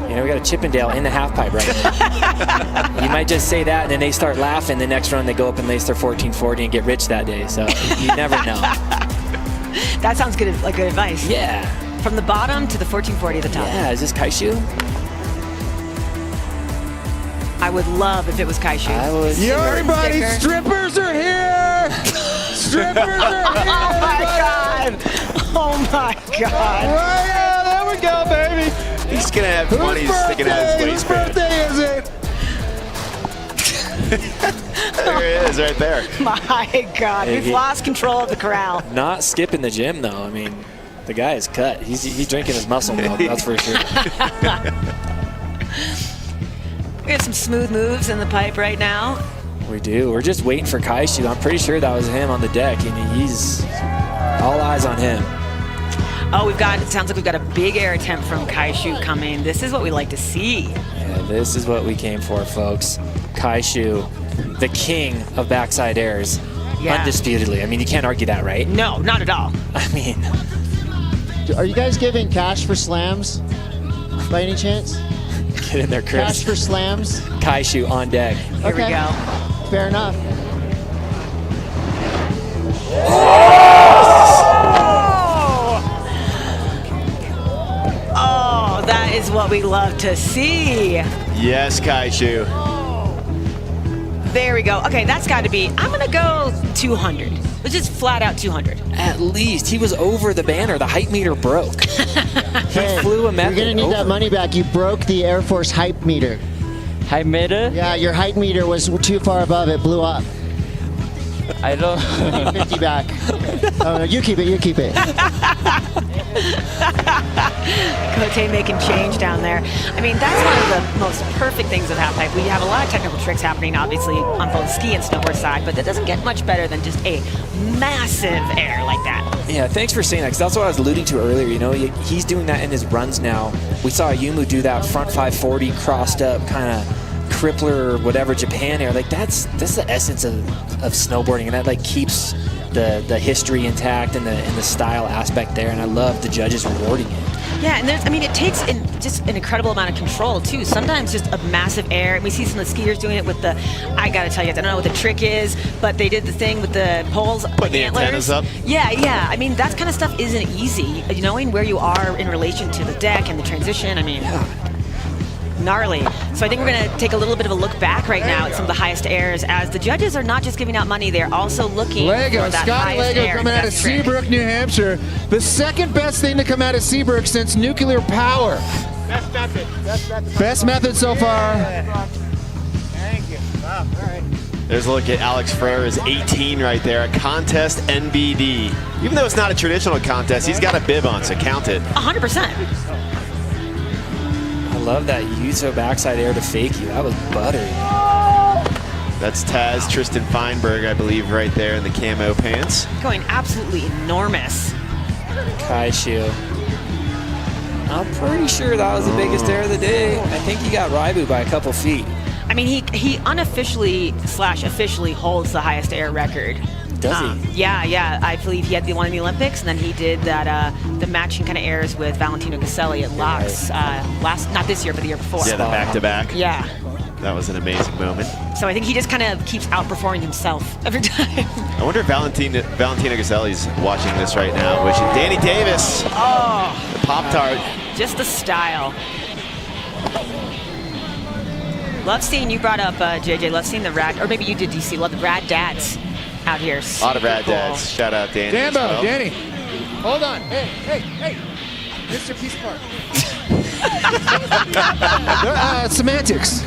You know, we got a Chippendale in the half pipe right now. You might just say that, and then they start laughing. The next run, they go up and lace their 1440 and get rich that day. So you never know. That sounds good, like good advice. Yeah. From the bottom to the 1440 at the top. Yeah, is this Kaishu? I would love if it was Kaishu. Yo, everybody, strippers are here! Strippers are here! Oh my God! Oh my God! Oh yeah, there we go, baby! He's gonna have money sticking out his waistband. Whose birthday is it? There it is, right there. My God, Hey, we've lost control of the corral. Not skipping the gym, though. I mean, the guy is cut. He's drinking his muscle milk, that's for sure. We have some smooth moves in the pipe right now. We do. We're just waiting for Kaishu. I'm pretty sure that was him on the deck, and he's all eyes on him. Oh, it sounds like we've got a big air attempt from Kaishu coming. This is what we like to see. Yeah, this is what we came for, folks. Kaishu, the king of backside airs. Yeah. Undisputedly. I mean, you can't argue that, right? No, not at all. I mean... Are you guys giving cash for slams by any chance? Get in there, Chris. Cash for slams? Kaishu on deck. Here we go. Fair enough. Oh, that is what we love to see. Yes, Kaishu. There we go. Okay, that's got to be, I'm going to go 200. Let's just flat out 200. At least. He was over the banner. The height meter broke. He flew a method. You're going to need that money back. You broke the Air Force hype meter. Hype meter? Yeah, your height meter was too far above. It blew up. I don't... 50 back. Oh, no, you keep it. Cote making change down there. I mean, that's one of the most perfect things of half pipe. We have a lot of technical tricks happening, obviously, on both ski and snowboard side, but that doesn't get much better than just a massive air like that. Yeah, thanks for saying that, because that's what I was alluding to earlier. You know, he's doing that in his runs now. We saw Yumu do that front 540 crossed up kind of crippler or whatever Japan air. Like that's the essence of snowboarding, and that like keeps the history intact and the style aspect there. And I love the judges rewarding it. Yeah, and it takes just an incredible amount of control too. Sometimes just a massive air, and we see some of the skiers doing it with the. I gotta tell you, I don't know what the trick is, but they did the thing with the poles, put the antennas up. Yeah. I mean, that kind of stuff isn't easy. Knowing where you are in relation to the deck and the transition. I mean. Gnarly. So I think we're going to take a little bit of a look back right now at some of the highest airs, as the judges are not just giving out money, they're also looking for that Scotty highest Lego air. coming out of Seabrook, New Hampshire. The second best thing to come out of Seabrook since nuclear power. Best method. Best method so far. Thank you. Wow, all right. There's a look at Alex Frere's 18 right there, a contest NBD. Even though it's not a traditional contest, he's got a bib on, so count it. 100%. I love that Yuzo backside air to fake you. That was buttery. That's Taz Tristan Feinberg, I believe, right there in the camo pants. Going absolutely enormous. Kaishu. I'm pretty sure that was the biggest air of the day. I think he got Raibu by a couple feet. I mean, he unofficially / officially holds the highest air record. Does he? Yeah. I believe he had the one in the Olympics, and then he did that the matching kind of airs with Valentino Caselli at Laux not this year, but the year before. Yeah, the back-to-back. Yeah. That was an amazing moment. So I think he just kind of keeps outperforming himself every time. I wonder if Valentino Caselli's watching this right now, wishing Danny Davis. Oh. The Pop-Tart. Just the style. Love seeing, you brought up, JJ, love seeing the rad, or maybe you did, DC, love the rad dads out here. A lot of rad dads. Shout out Danny. Dambo, Danny. Hold on. Hey. Mr. Peace Park. Semantics.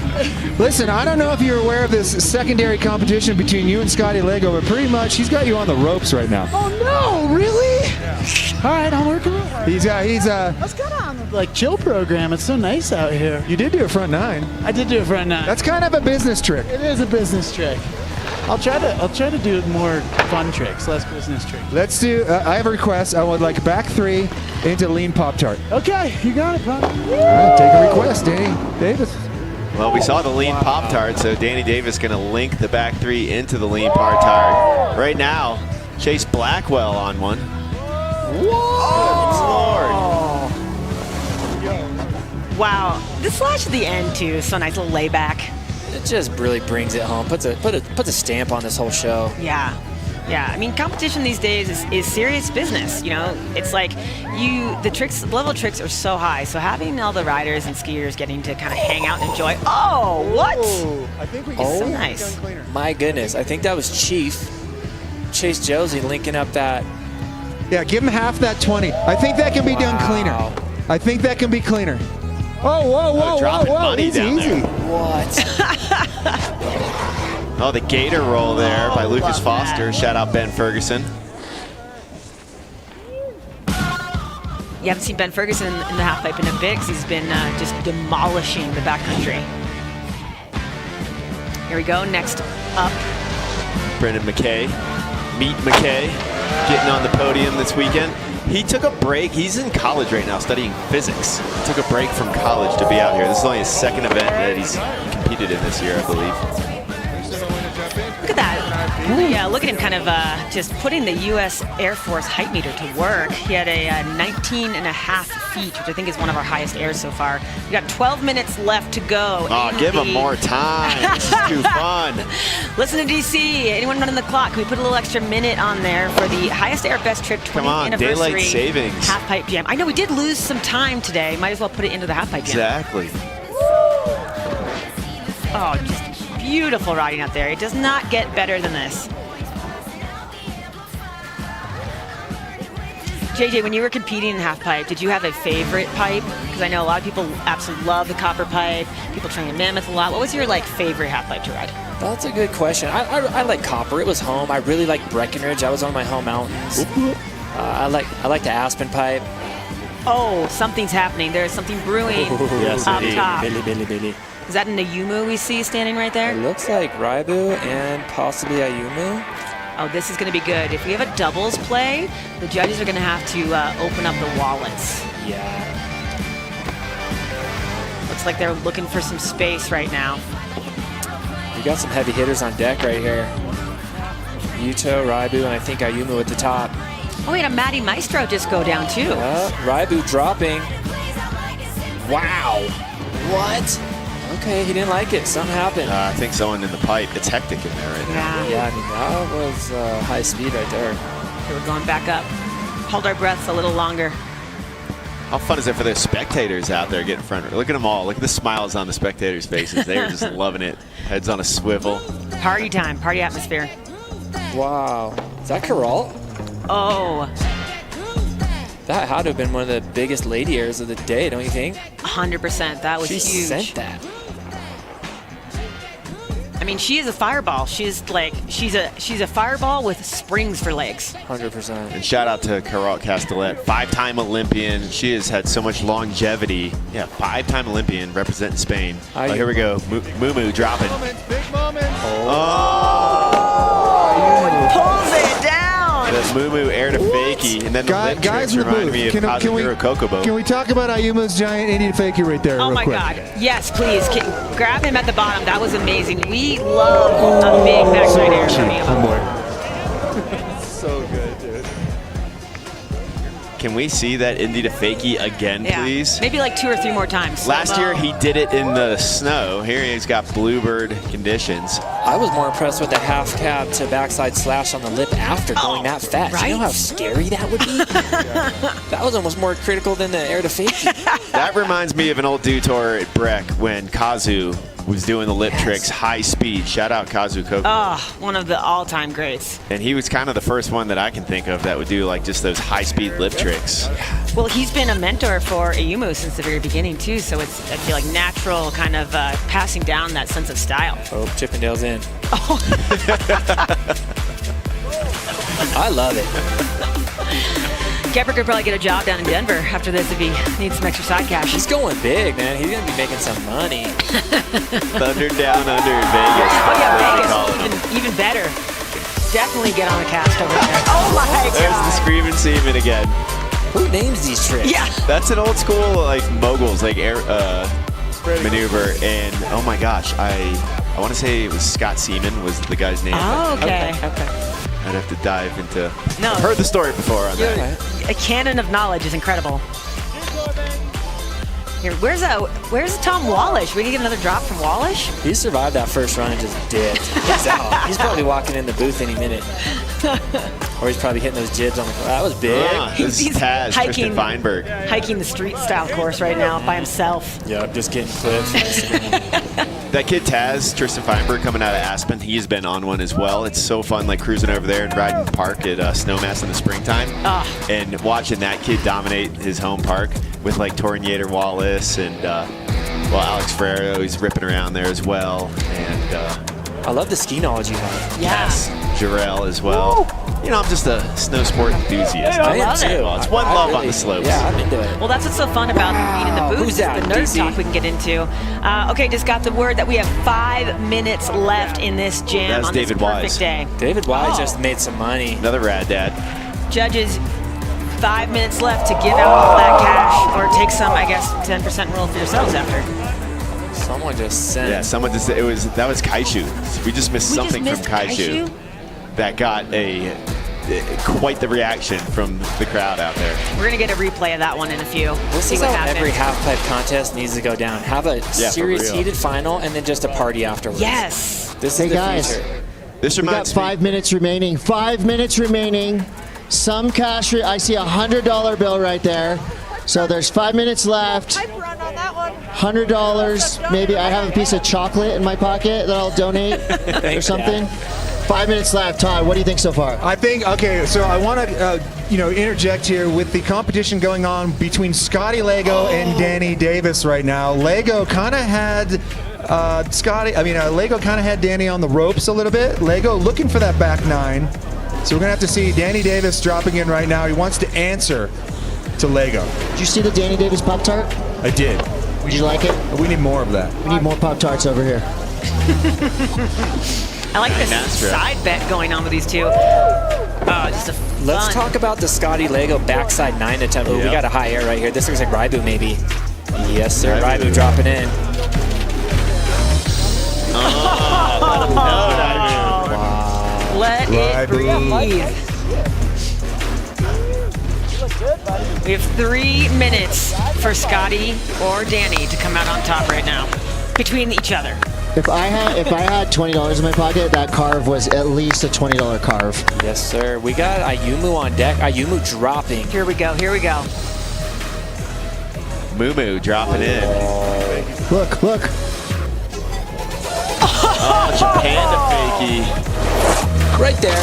Listen, I don't know if you're aware of this secondary competition between you and Scotty Lego, but pretty much he's got you on the ropes right now. Oh no, really? All right, I'll work it out. He's I was kind of on the chill program. It's so nice out here. You did do a front nine. I did do a front nine. That's kind of a business trick. It is a business trick. I'll try to do more fun tricks, less business tricks. Let's do. I have a request. I would like back 3 into lean Pop-Tart. Okay, you got it, bud. All right, take a request, Danny Davis. Well, we saw the lean Pop-Tart, so Danny Davis going to link the back 3 into the lean Pop-Tart. Right now, Chase Blackwell on one. Whoa! Wow, the slash at the end too, so nice little layback. It just really brings it home. Puts a stamp on this whole show. Yeah. I mean, competition these days is serious business. It's like the level of tricks are so high. So having all the riders and skiers getting to kind of hang out and enjoy. Oh, what? I think we can so nice. My goodness, I think that was Chase Josie linking up that. Yeah, give him half that 20. I think that can be done cleaner. I think that can be cleaner. Whoa. Money Easy. What? Oh, the gator roll there by Lucas Foster. Shout out Ben Ferguson. You haven't seen Ben Ferguson in the half pipe in a bit, because he's been just demolishing the backcountry. Here we go. Next up, Brendan McKay. Meet McKay getting on the podium this weekend. He took a break. He's in college right now studying physics. Took a break from college to be out here. This is only his second event that he's competed in this year, I believe. look at that. Yeah, look at him kind of just putting the U.S. Air Force height meter to work. He had a 19.5 feet, which I think is one of our highest airs so far. We got 12 minutes left to go. Oh, give him more time. This is too fun. Listen to DC. Anyone running the clock? Can we put a little extra minute on there for the highest air best trick 20th anniversary daylight savings. half pipe jam? I know we did lose some time today. Might as well put it into the half pipe jam. Exactly. Oh, just beautiful riding out there. It does not get better than this. JJ, when you were competing in half pipe, did you have a favorite pipe? Because I know a lot of people absolutely love the copper pipe. People train in Mammoth a lot. What was your favorite half pipe to ride? That's a good question. I like copper. It was home. I really like Breckenridge. I was on my home mountains. I like the Aspen pipe. Oh, something's happening. There's something brewing Yes, up indeed. top. Billy. Is that an Ayumu we see standing right there? It looks like Raibu and possibly Ayumu. Oh, this is going to be good. If we have a doubles play, the judges are going to have to open up the wallets. Yeah. Looks like they're looking for some space right now. We got some heavy hitters on deck right here. Yuto, Raibu, and I think Ayumu at the top. Oh, we had a Matty Maestro just go down too. Raibu dropping. Wow. What? Okay, he didn't like it. Something happened. I think someone in the pipe. It's hectic in there right now. Yeah, I mean, that was high speed right there. Okay, we're going back up. Hold our breaths a little longer. How fun is it for the spectators out there getting front? Look at them all. Look at the smiles on the spectators' faces. They're just loving it. Heads on a swivel. Party time, party atmosphere. Wow. Is that Corral? Oh. That had to have been one of the biggest lady airs of the day, don't you think? 100%. That was she huge. She sent that. I mean, she is a fireball. She's a fireball with springs for legs. 100%. And shout out to Carol Castellet, 5-time Olympian. She has had so much longevity. Yeah, 5-time Olympian representing Spain. Oh, here we go. Mumu dropping. Big moment. Pulls it down. The Mumu air to fakie, and then the lip tricks remind me of Kazumiro Kokobo. Can we talk about Ayuma's giant Indian fakie right there? Oh real my quick? God! Yes, please grab him at the bottom. That was amazing. We love a big backside air from you. So good, dude. Can we see that Indy to fakie again, please? Maybe like 2 or 3 more times. Last year he did it in the snow. Here he's got bluebird conditions. I was more impressed with the half cab to backside slash on the lip after going that fast. Right? You know how scary that would be? That was almost more critical than the air to fakie. That reminds me of an old dew tour at Breck when Kazu was doing the lip tricks high speed. Shout out Kazu Kokobo. Oh, one of the all-time greats. And he was kind of the first one that I can think of that would do like just those high-speed lip tricks. Well, he's been a mentor for Ayumu since the very beginning too, so it's, I feel like, natural kind of passing down that sense of style. Oh, Chippendale's in. Oh. I love it. Gepper could probably get a job down in Denver after this if he needs some extra side cash. He's going big, man. He's going to be making some money. Thunder down under in Vegas. Oh yeah, Vegas, even better. Definitely get on the cast over there. Oh my God. There's the screaming seaman again. Who names these tricks? Yeah. That's an old school like moguls, like air maneuver. And oh my gosh, I want to say it was Scott Seaman was the guy's name. Oh, okay. I'd have to dive into. No. I've heard the story before on that. A canon of knowledge is incredible. Here, where's Tom Wallish? We need to get another drop from Wallish? He survived that first run and just dipped. He's out. He's probably walking in the booth any minute. Or he's probably hitting those jibs on the course. That was big. This is Taz, Tristan Feinberg. Hiking the street style course right now by himself. Yeah, just getting clips. That kid Taz, Tristan Feinberg, coming out of Aspen, he's been on one as well. It's so fun, like cruising over there and riding park at Snowmass in the springtime, and watching that kid dominate his home park with like Tornator Wallace and Alex Ferrero. He's ripping around there as well, and I love the ski knowledge you have. Yeah. Jarrell as well. Woo! You know, I'm just a snow sport enthusiast. I am too. Well, it's one love on the slopes. Yeah, I'm into it. Well, that's what's so fun about being in the booth. Who's that? The nerd DC? talk we can get into. Okay, just got the word that we have 5 minutes left in this jam That's on David this perfect Wise. day. David Wise just made some money. Another rad dad. Judges, 5 minutes left to give out all that cash or take some, I guess, 10% roll for yourselves after. Someone just sent. Yeah, someone just. That was Kaishu. We just missed something from Kaishu that got quite the reaction from the crowd out there. We're gonna get a replay of that one in a few. This see is what how happens. every half-pipe contest needs to go down. Have a serious heated final and then just a party afterwards. Yes. This Hey is the guys, future. This we got reminds me. 5 minutes remaining. 5 minutes remaining. Some cash. I see a $100 bill right there. So there's 5 minutes left. $100. Maybe I have a piece of chocolate in my pocket that I'll donate or something. 5 minutes left. Todd, what do you think so far? I think, okay, so I want to, interject here with the competition going on between Scotty Lego and Danny Davis right now. Lego kind of had Lego kind of had Danny on the ropes a little bit. Lego looking for that back 9. So we're going to have to see Danny Davis dropping in right now. He wants to answer to Lego. Did you see the Danny Davis Pop-Tart? I did. Did you like it? We need more of that. We need more Pop-Tarts over here. I like this side bet going on with these two. Just a fun. Let's talk about the Scotty Lego backside 9 attempt. Ooh, we got a high air right here. This looks like Raibu maybe. Yes, sir. Raibu dropping in. Let it breathe. We have 3 minutes for Scotty or Danny to come out on top right now, between each other. If I had $20 in my pocket, that carve was at least a $20 carve. Yes, sir. We got Ayumu on deck. Ayumu dropping. Here we go. Here we go. Moo dropping in. Look. Oh, Japan to fakie. Right there.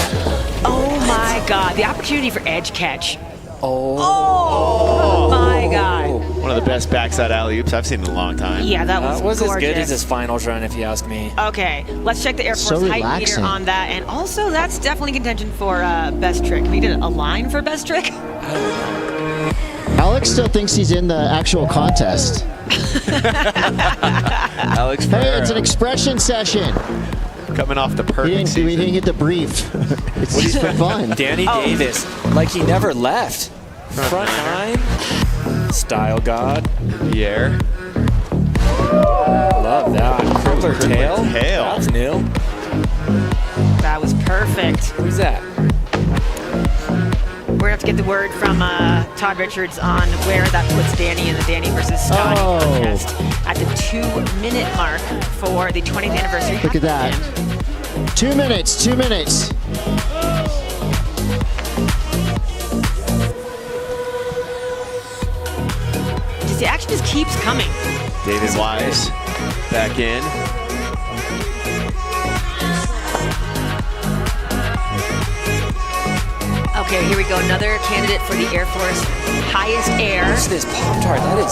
Oh my God. The opportunity for edge catch. Oh my God. One of the best backside alley-oops I've seen in a long time. Yeah, that was as gorgeous. good as his finals run, if you ask me. Okay, let's check the Air Force height meter on that. And also, that's definitely contention for best trick. We did a line for best trick. Alex still thinks he's in the actual contest. Alex Hey, it's an expression session. Coming off the perfect season. We didn't get the brief. It's just for fun. Danny Davis, like he never left. Front 9. Style God. The air. Love that. Crippler tail. That's new. That was perfect. Who's that? We're gonna have to get the word from Todd Richards on where that puts Danny in the Danny versus Scotty contest at the 2-minute mark for the 20th anniversary. Look at that. 2 minutes. 2 minutes. The action just keeps coming. David Wise back in. Okay, here we go. Another candidate for the Air Force highest air. What's this Pop-Tart? That is...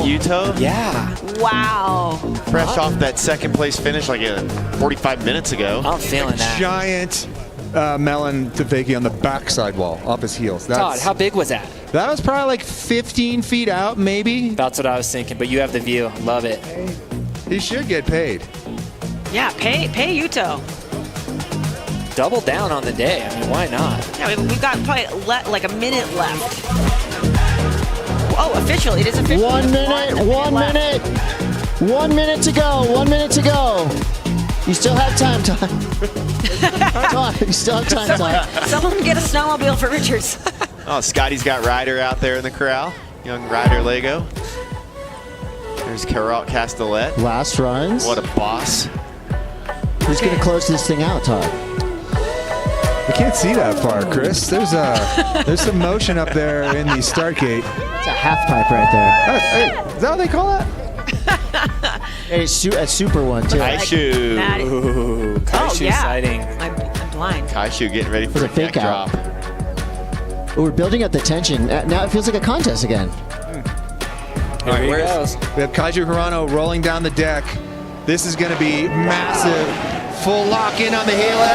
Is that Yuto? Yeah. Wow. Fresh off that second place finish like 45 minutes ago. I'm feeling that. Giant melon to fakie on the backside wall off his heels. Todd, how big was that? That was probably like 15 feet out, maybe. That's what I was thinking, but you have the view. Love it. He should get paid. Yeah, pay Yuto. Double down on the day. I mean, why not? Yeah, we've got probably like a minute left. Oh, official. It is official. 1 minute. 1 minute. 1 minute to go. 1 minute to go. You still have time, Todd. Todd, you still have time, Todd. Someone get a snowmobile for Richards. Oh, Scotty's got Ryder out there in the corral. Young Ryder Lego. There's Carol Castellet. Last runs. What a boss. Who's going to close this thing out, Todd? I can't see that far, Chris. There's some motion up there in the start gate. It's a half pipe right there. Hey, is that what they call that? Hey, it's a super one, too. Kaishu. Ooh, Kaishu sighting. I'm blind. Kaishu getting ready for a a neck fake out. drop. Oh, we're building up the tension. Now it feels like a contest again. All right, we have Kaiju Hirano rolling down the deck. This is going to be massive. Full lock in on the Halo.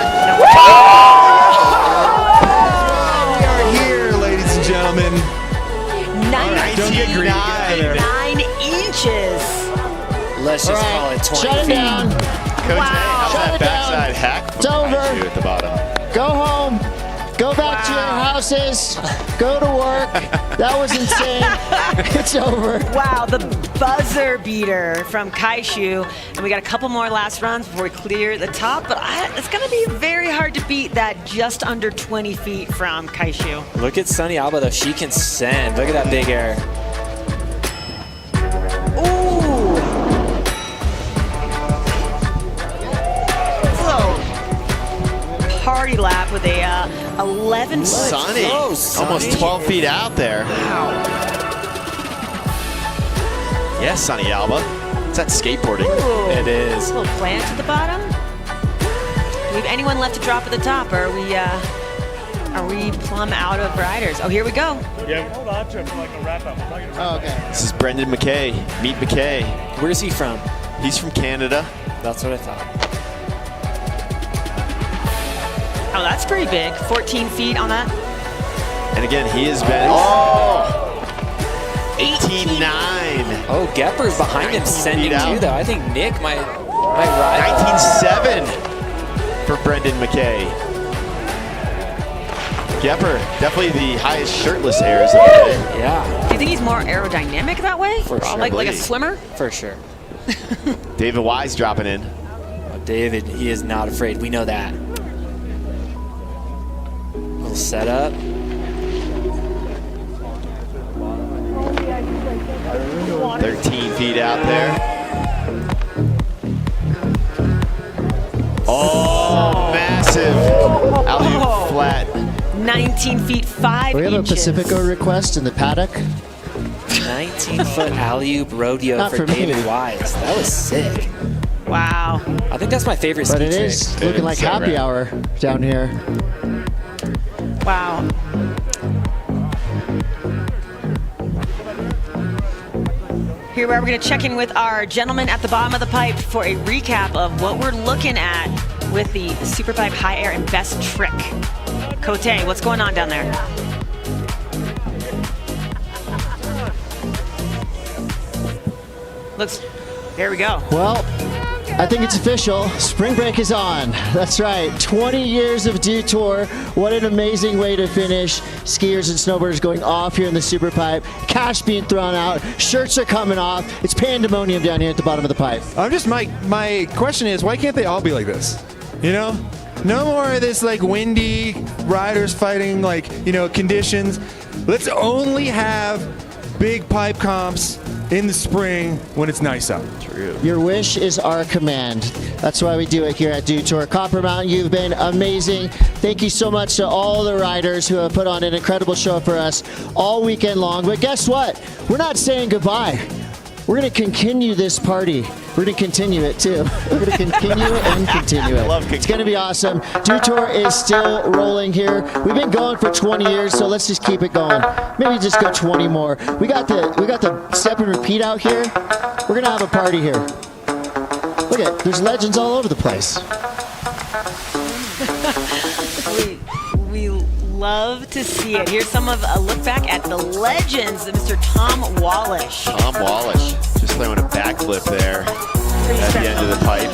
We are here, ladies and gentlemen. Don't get greedy. Get out of there. 9 inches. Let's just call it 20 Shut it feet. down. Coach, how's that backside hack? It's over. Kaishu at the bottom. Go home. Go back to your houses. Go to work. That was insane. It's over. Wow, the buzzer beater from Kaishu. And we got a couple more last runs before we clear the top, but it's going to be very hard to beat that just under 20 feet from Kaishu. Look at Sunny Alba, though. She can send. Look at that big air. Ooh. Party lap with a 11 foot. Sunny. Almost 12 feet out there. Wow. Yes, Sunny Alba. It's that skateboarding. Ooh. It is. A little plant at the bottom. Do we have anyone left to drop at the top? Or are we plumb out of riders? Oh, here we go. Yeah, hold on to it for like a wrap up. Oh, okay. This is Brendan McKay. Meet McKay. Where's he from? He's from Canada. That's what I thought. Oh, that's pretty big. 14 feet on that. And again, he has been 18.9. Oh, Gepper's behind him sending too, though. I think Nick might ride. 19.7 for Brendan McKay. Gepper, definitely the highest shirtless airs of the day. Yeah. Do you think he's more aerodynamic that way? For sure. Like a swimmer? For sure. David Wise dropping in. Oh, David, he is not afraid. We know that. Little setup. $13 feet out there. Oh, massive alley-oop flat. 19 feet 5 We have a inches. Pacifico request in the paddock. 19-foot alley-oop rodeo Not for for me. David Wise. That was sick. Wow. I think that's my favorite ski But it trick. is looking like happy hour down here. Wow. Here we're going to check in with our gentleman at the bottom of the pipe for a recap of what we're looking at with the Superpipe High Air and Best Trick. Cote, what's going on down there? Looks, there we go. Well, I think it's official. Spring break is on. That's right. 20 years of Dew Tour. What an amazing way to finish. Skiers and snowboarders going off here in the Superpipe. Cash being thrown out. Shirts are coming off. It's pandemonium down here at the bottom of the pipe. I'm just my question is, why can't they all be like this? You know? No more of this like windy riders fighting like, you know, conditions. Let's only have big pipe comps in the spring when it's nice out. True. Your wish is our command. That's why we do it here at Dew Tour. Copper Mountain, you've been amazing. Thank you so much to all the riders who have put on an incredible show for us all weekend long. But guess what? We're not saying goodbye. We're going to continue this party. We're going to continue it too. We're going to continue and continue it. It's going to be awesome. Dew Tour is still rolling here. We've been going for 20 years, so let's just keep it going. Maybe just go 20 more. We got the step and repeat out here. We're going to have a party here. Look at, there's legends all over the place. We love to see it. Here's some of a look back at the legends of Mr. Tom Wallish. Tom Wallish just throwing a backflip there at the end of the pipe.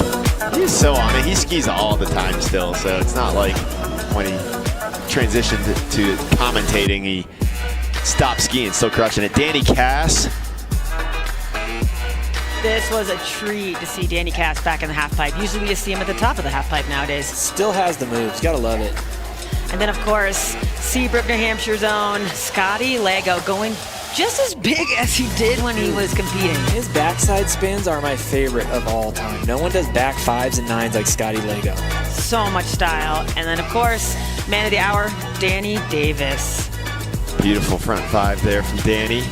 He's so on it. He skis all the time still, so it's not like when he transitioned to commentating, he stopped skiing, still crushing it. Danny Cass. This was a treat to see Danny Cass back in the half pipe. Usually you see him at the top of the half pipe nowadays. Still has the moves. Gotta love it. And then, of course, Seabrook, New Hampshire's own Scotty Lego going just as big as he did when he was competing. His backside spins are my favorite of all time. No one does back 5s and 9s like Scotty Lego. So much style. And then, of course, man of the hour, Danny Davis. Beautiful front 5 there from Danny.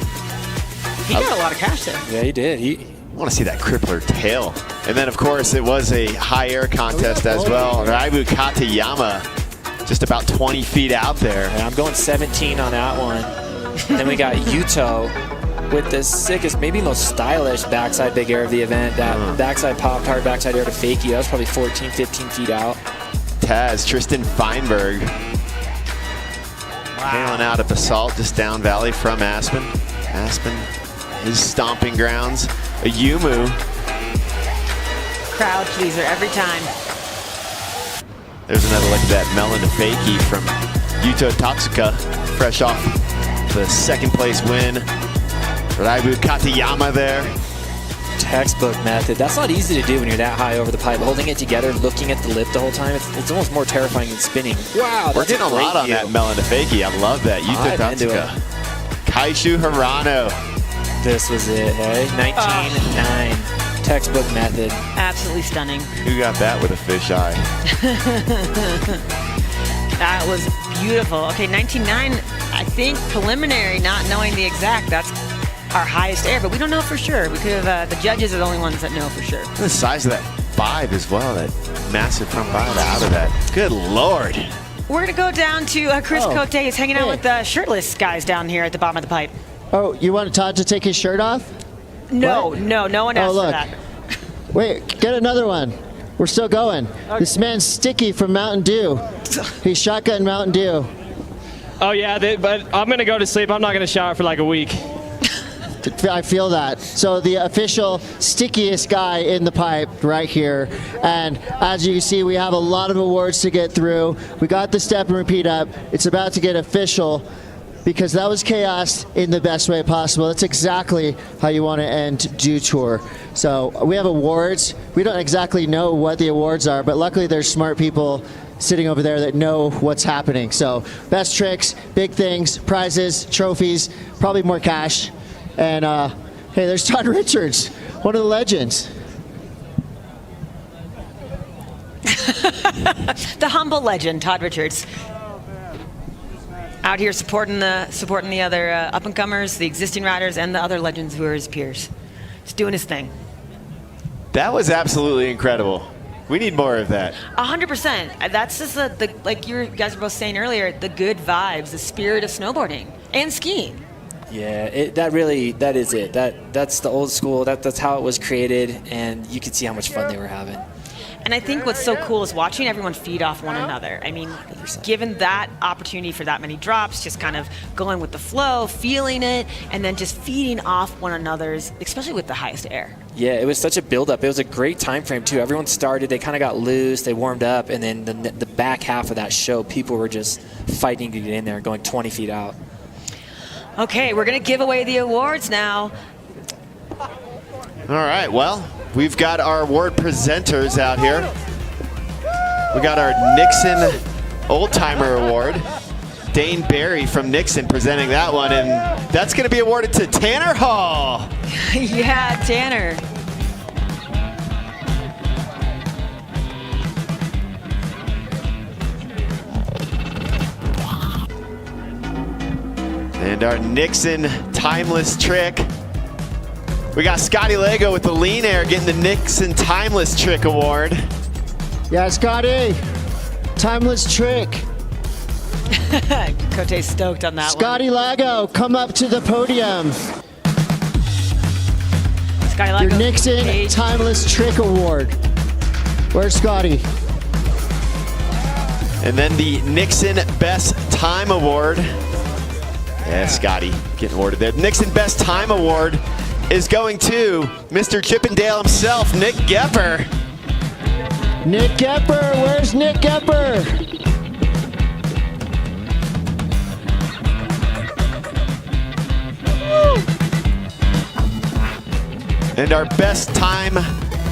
He got a lot of cash there. Yeah, he did. I want to see that crippler tail. And then, of course, it was a high air contest as well. Raibu Katayama just about 20 feet out there. Yeah, I'm going 17 on that one. Then we got Yuto with the sickest, maybe most stylish backside big air of the event. That backside pop-tart, backside air to fakie. That was probably 14, 15 feet out. Taz, Tristan Feinberg. Hailing out of Basalt, just down valley from Aspen. Aspen, his stomping grounds. A Yumu. Crowd pleaser every time. There's another look at that Melon Fakie from Yuto Tatsuka, fresh off the second place win. Raibu Katayama there. Textbook method. That's not easy to do when you're that high over the pipe. Holding it together, looking at the lip the whole time, it's almost more terrifying than spinning. Wow, we're getting a lot on that Melon Fakie. I love that. Yuto Tatsuka. Kaishu Hirano. This was it, hey? 19.9. Textbook method. Absolutely stunning. Who got that with a fisheye? That was beautiful. Okay, 19.9, I think preliminary, not knowing the exact, that's our highest air, but we don't know for sure. We could have, the judges are the only ones that know for sure. The size of that 5 as well, that massive front 5 out of that. Good Lord. We're going to go down to Chris Cote. He's hanging out with the shirtless guys down here at the bottom of the pipe. Oh, you want Todd to take his shirt off? No, what? no one asked for that. Wait, get another one. We're still going. Okay. This man's Sticky from Mountain Dew. He's shotgun Mountain Dew. Oh, yeah, but I'm going to go to sleep. I'm not going to shower for like a week. I feel that. So the official stickiest guy in the pipe right here. And as you can see, we have a lot of awards to get through. We got the step and repeat up. It's about to get official because that was chaos in the best way possible. That's exactly how you want to end Dew Tour. So we have awards. We don't exactly know what the awards are, but luckily there's smart people sitting over there that know what's happening. So best tricks, big things, prizes, trophies, probably more cash. And hey, there's Todd Richards, one of the legends. The humble legend, Todd Richards. Out here supporting the other up-and-comers, the existing riders, and the other legends who are his peers. Just doing his thing. That was absolutely incredible. We need more of that. 100%. That's just like you guys were both saying earlier, the good vibes, the spirit of snowboarding and skiing. Yeah, that is it. That's the old school. That's how it was created, and you could see how much fun they were having. And I think what's so cool is watching everyone feed off one another. I mean, given that opportunity for that many drops, just kind of going with the flow, feeling it, and then just feeding off one another's, especially with the highest air. Yeah, it was such a build-up. It was a great time frame, too. Everyone started, they kind of got loose, they warmed up, and then the back half of that show, people were just fighting to get in there, going 20 feet out. Okay, we're going to give away the awards now. All right, well, we've got our award presenters out here. We got our Nixon Old Timer Award. Dane Barry from Nixon presenting that one, and that's going to be awarded to Tanner Hall. Yeah, Tanner. And our Nixon Timeless Trick. We got Scotty Lego with the Lean Air getting the Nixon Timeless Trick Award. Yeah, Scotty, Timeless Trick. Cote's stoked on that Scotty one. Lago, come up to the podium. Scotty Lago. Your Nixon Timeless Trick Award. Where's Scotty? And then the Nixon Best Time Award. Yeah, Scotty getting awarded there. Nixon Best Time Award is going to Mr. Chippendale himself, Nick Gepper. Nick Gepper, where's Nick Gepper? And our Best Time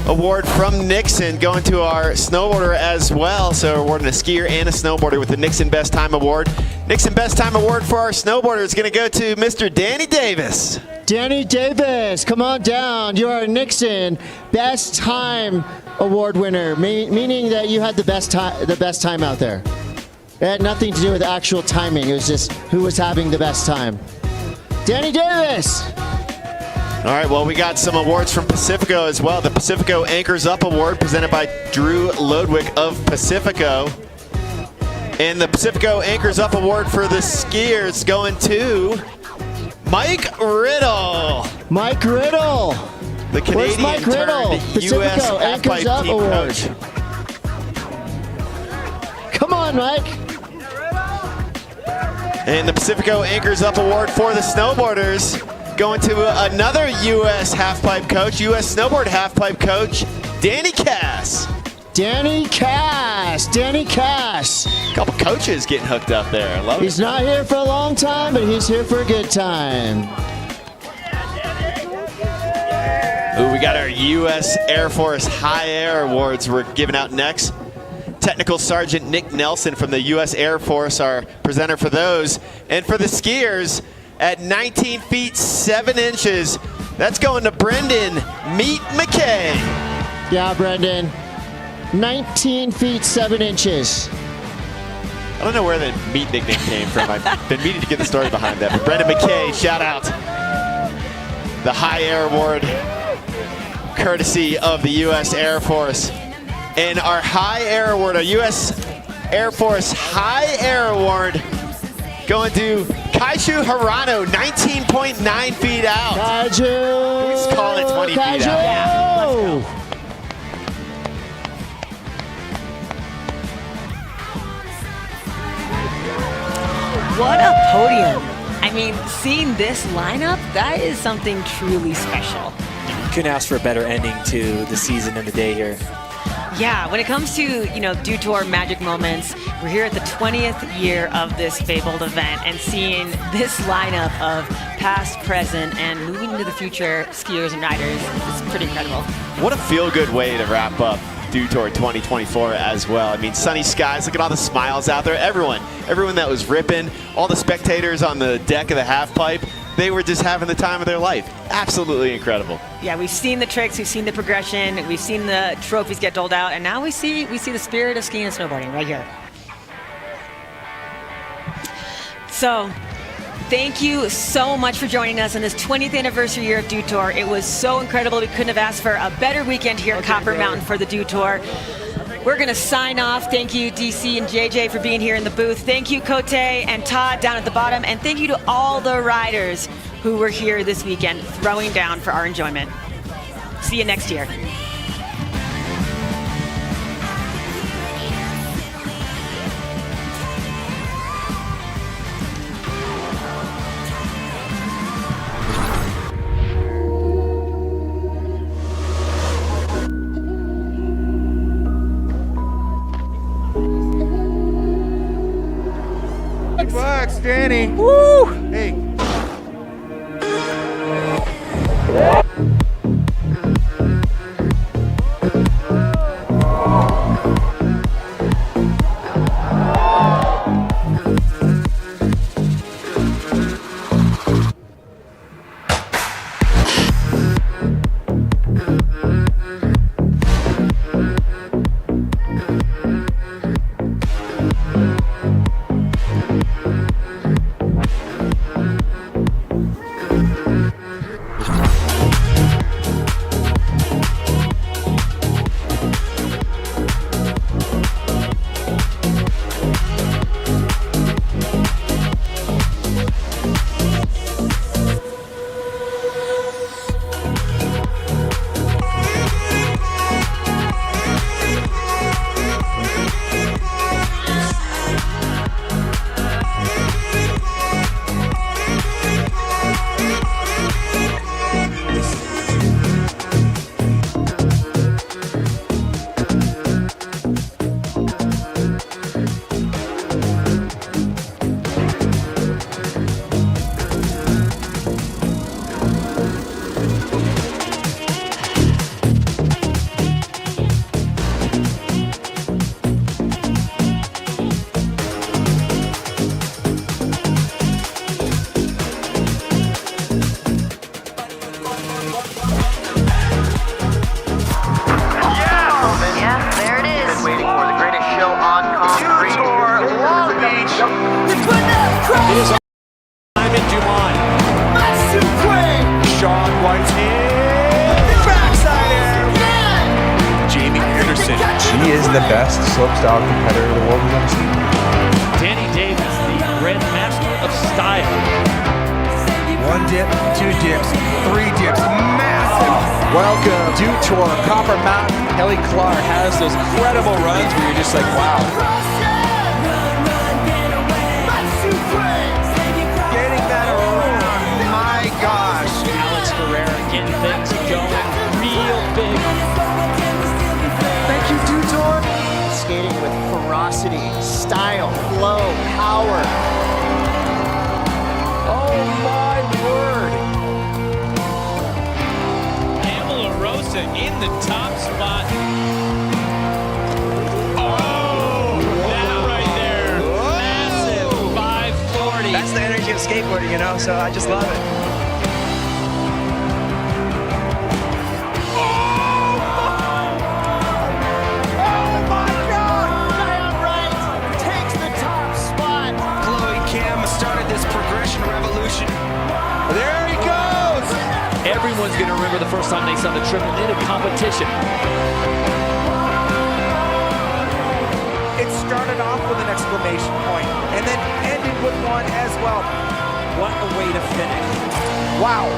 Award from Nixon going to our snowboarder as well. So we're awarding a skier and a snowboarder with the Nixon Best Time Award. Nixon Best Time Award for our snowboarder is going to go to Mr. Danny Davis. Danny Davis, come on down. You are a Nixon Best Time Award winner, meaning that you had the best time out there. It had nothing to do with actual timing. It was just who was having the best time. Danny Davis. All right, well, we got some awards from Pacifico as well. The Pacifico Anchors Up Award presented by Drew Lodwick of Pacifico. And the Pacifico Anchors Up Award for the skiers going to Mike Riddle. Mike Riddle. The Canadian Mike Riddle? U.S. Pacifico Anchors Up team Award. coach. Come on, Mike. And the Pacifico Anchors Up Award for the snowboarders going to another U.S. halfpipe coach, U.S. snowboard halfpipe coach, Danny Cass. Danny Cass. Danny Cass. A couple coaches getting hooked up there. I love it. He's not here for a long time, but he's here for a good time. Ooh, we got our U.S. Air Force High Air Awards we're giving out next. Technical Sergeant Nick Nelson from the U.S. Air Force, our presenter for those. And for the skiers, at 19 feet 7 inches, that's going to Brendan Meat McKay. Yeah, Brendan. 19 feet 7 inches. I don't know where the meat nickname came from. I've been meaning to get the story behind that. But Brendan McKay, shout out. The High Air Award, courtesy of the U.S. Air Force. And our High Air Award, our U.S. Air Force High Air Award, going to Kaiju Hirano, 19.9 feet out. Kaiju! We just call it 20 Kaiju! feet out. Yeah, let's go. what a podium. I mean, seeing this lineup, that is something truly special. Couldn't ask for a better ending to the season and the day here. Yeah, when it comes to, Dew Tour magic moments, we're here at the 20th year of this fabled event, and seeing this lineup of past, present, and moving into the future skiers and riders is pretty incredible. What a feel-good way to wrap up Dew Tour 2024 as well. I mean, sunny skies, look at all the smiles out there. Everyone that was ripping, all the spectators on the deck of the half pipe, they were just having the time of their life. Absolutely incredible. Yeah, we've seen the tricks, we've seen the progression, we've seen the trophies get doled out, and now we see the spirit of skiing and snowboarding right here. So, thank you so much for joining us on this 20th anniversary year of Dew Tour. It was so incredible. We couldn't have asked for a better weekend here at Copper Mountain for the Dew Tour. We're going to sign off. Thank you, DC and JJ, for being here in the booth. Thank you, Cote and Todd down at the bottom. And thank you to all the riders who were here this weekend throwing down for our enjoyment. See you next year. $100, Danny. Woo! Hey. the best slopestyle competitor the world has ever seen. Danny Davis, the grandmaster of style. 1 dip, 2 dips, 3 dips, massive. Welcome to Tour Copper Mountain. Kelly Clark has those incredible runs where you're just like, wow. Getting that around, my gosh. Alex Ferreira getting things going real big. Thank you, Dew Tour. Skating with ferocity, style, flow, power. Oh my word. Pamela Rosa in the top spot. Oh, that right there. Massive 540. That's the energy of skateboarding, you know, so I just love it. There he goes! Everyone's going to remember the first time they saw the triple in a competition. It started off with an exclamation point and then ended with one as well. What a way to finish. Wow.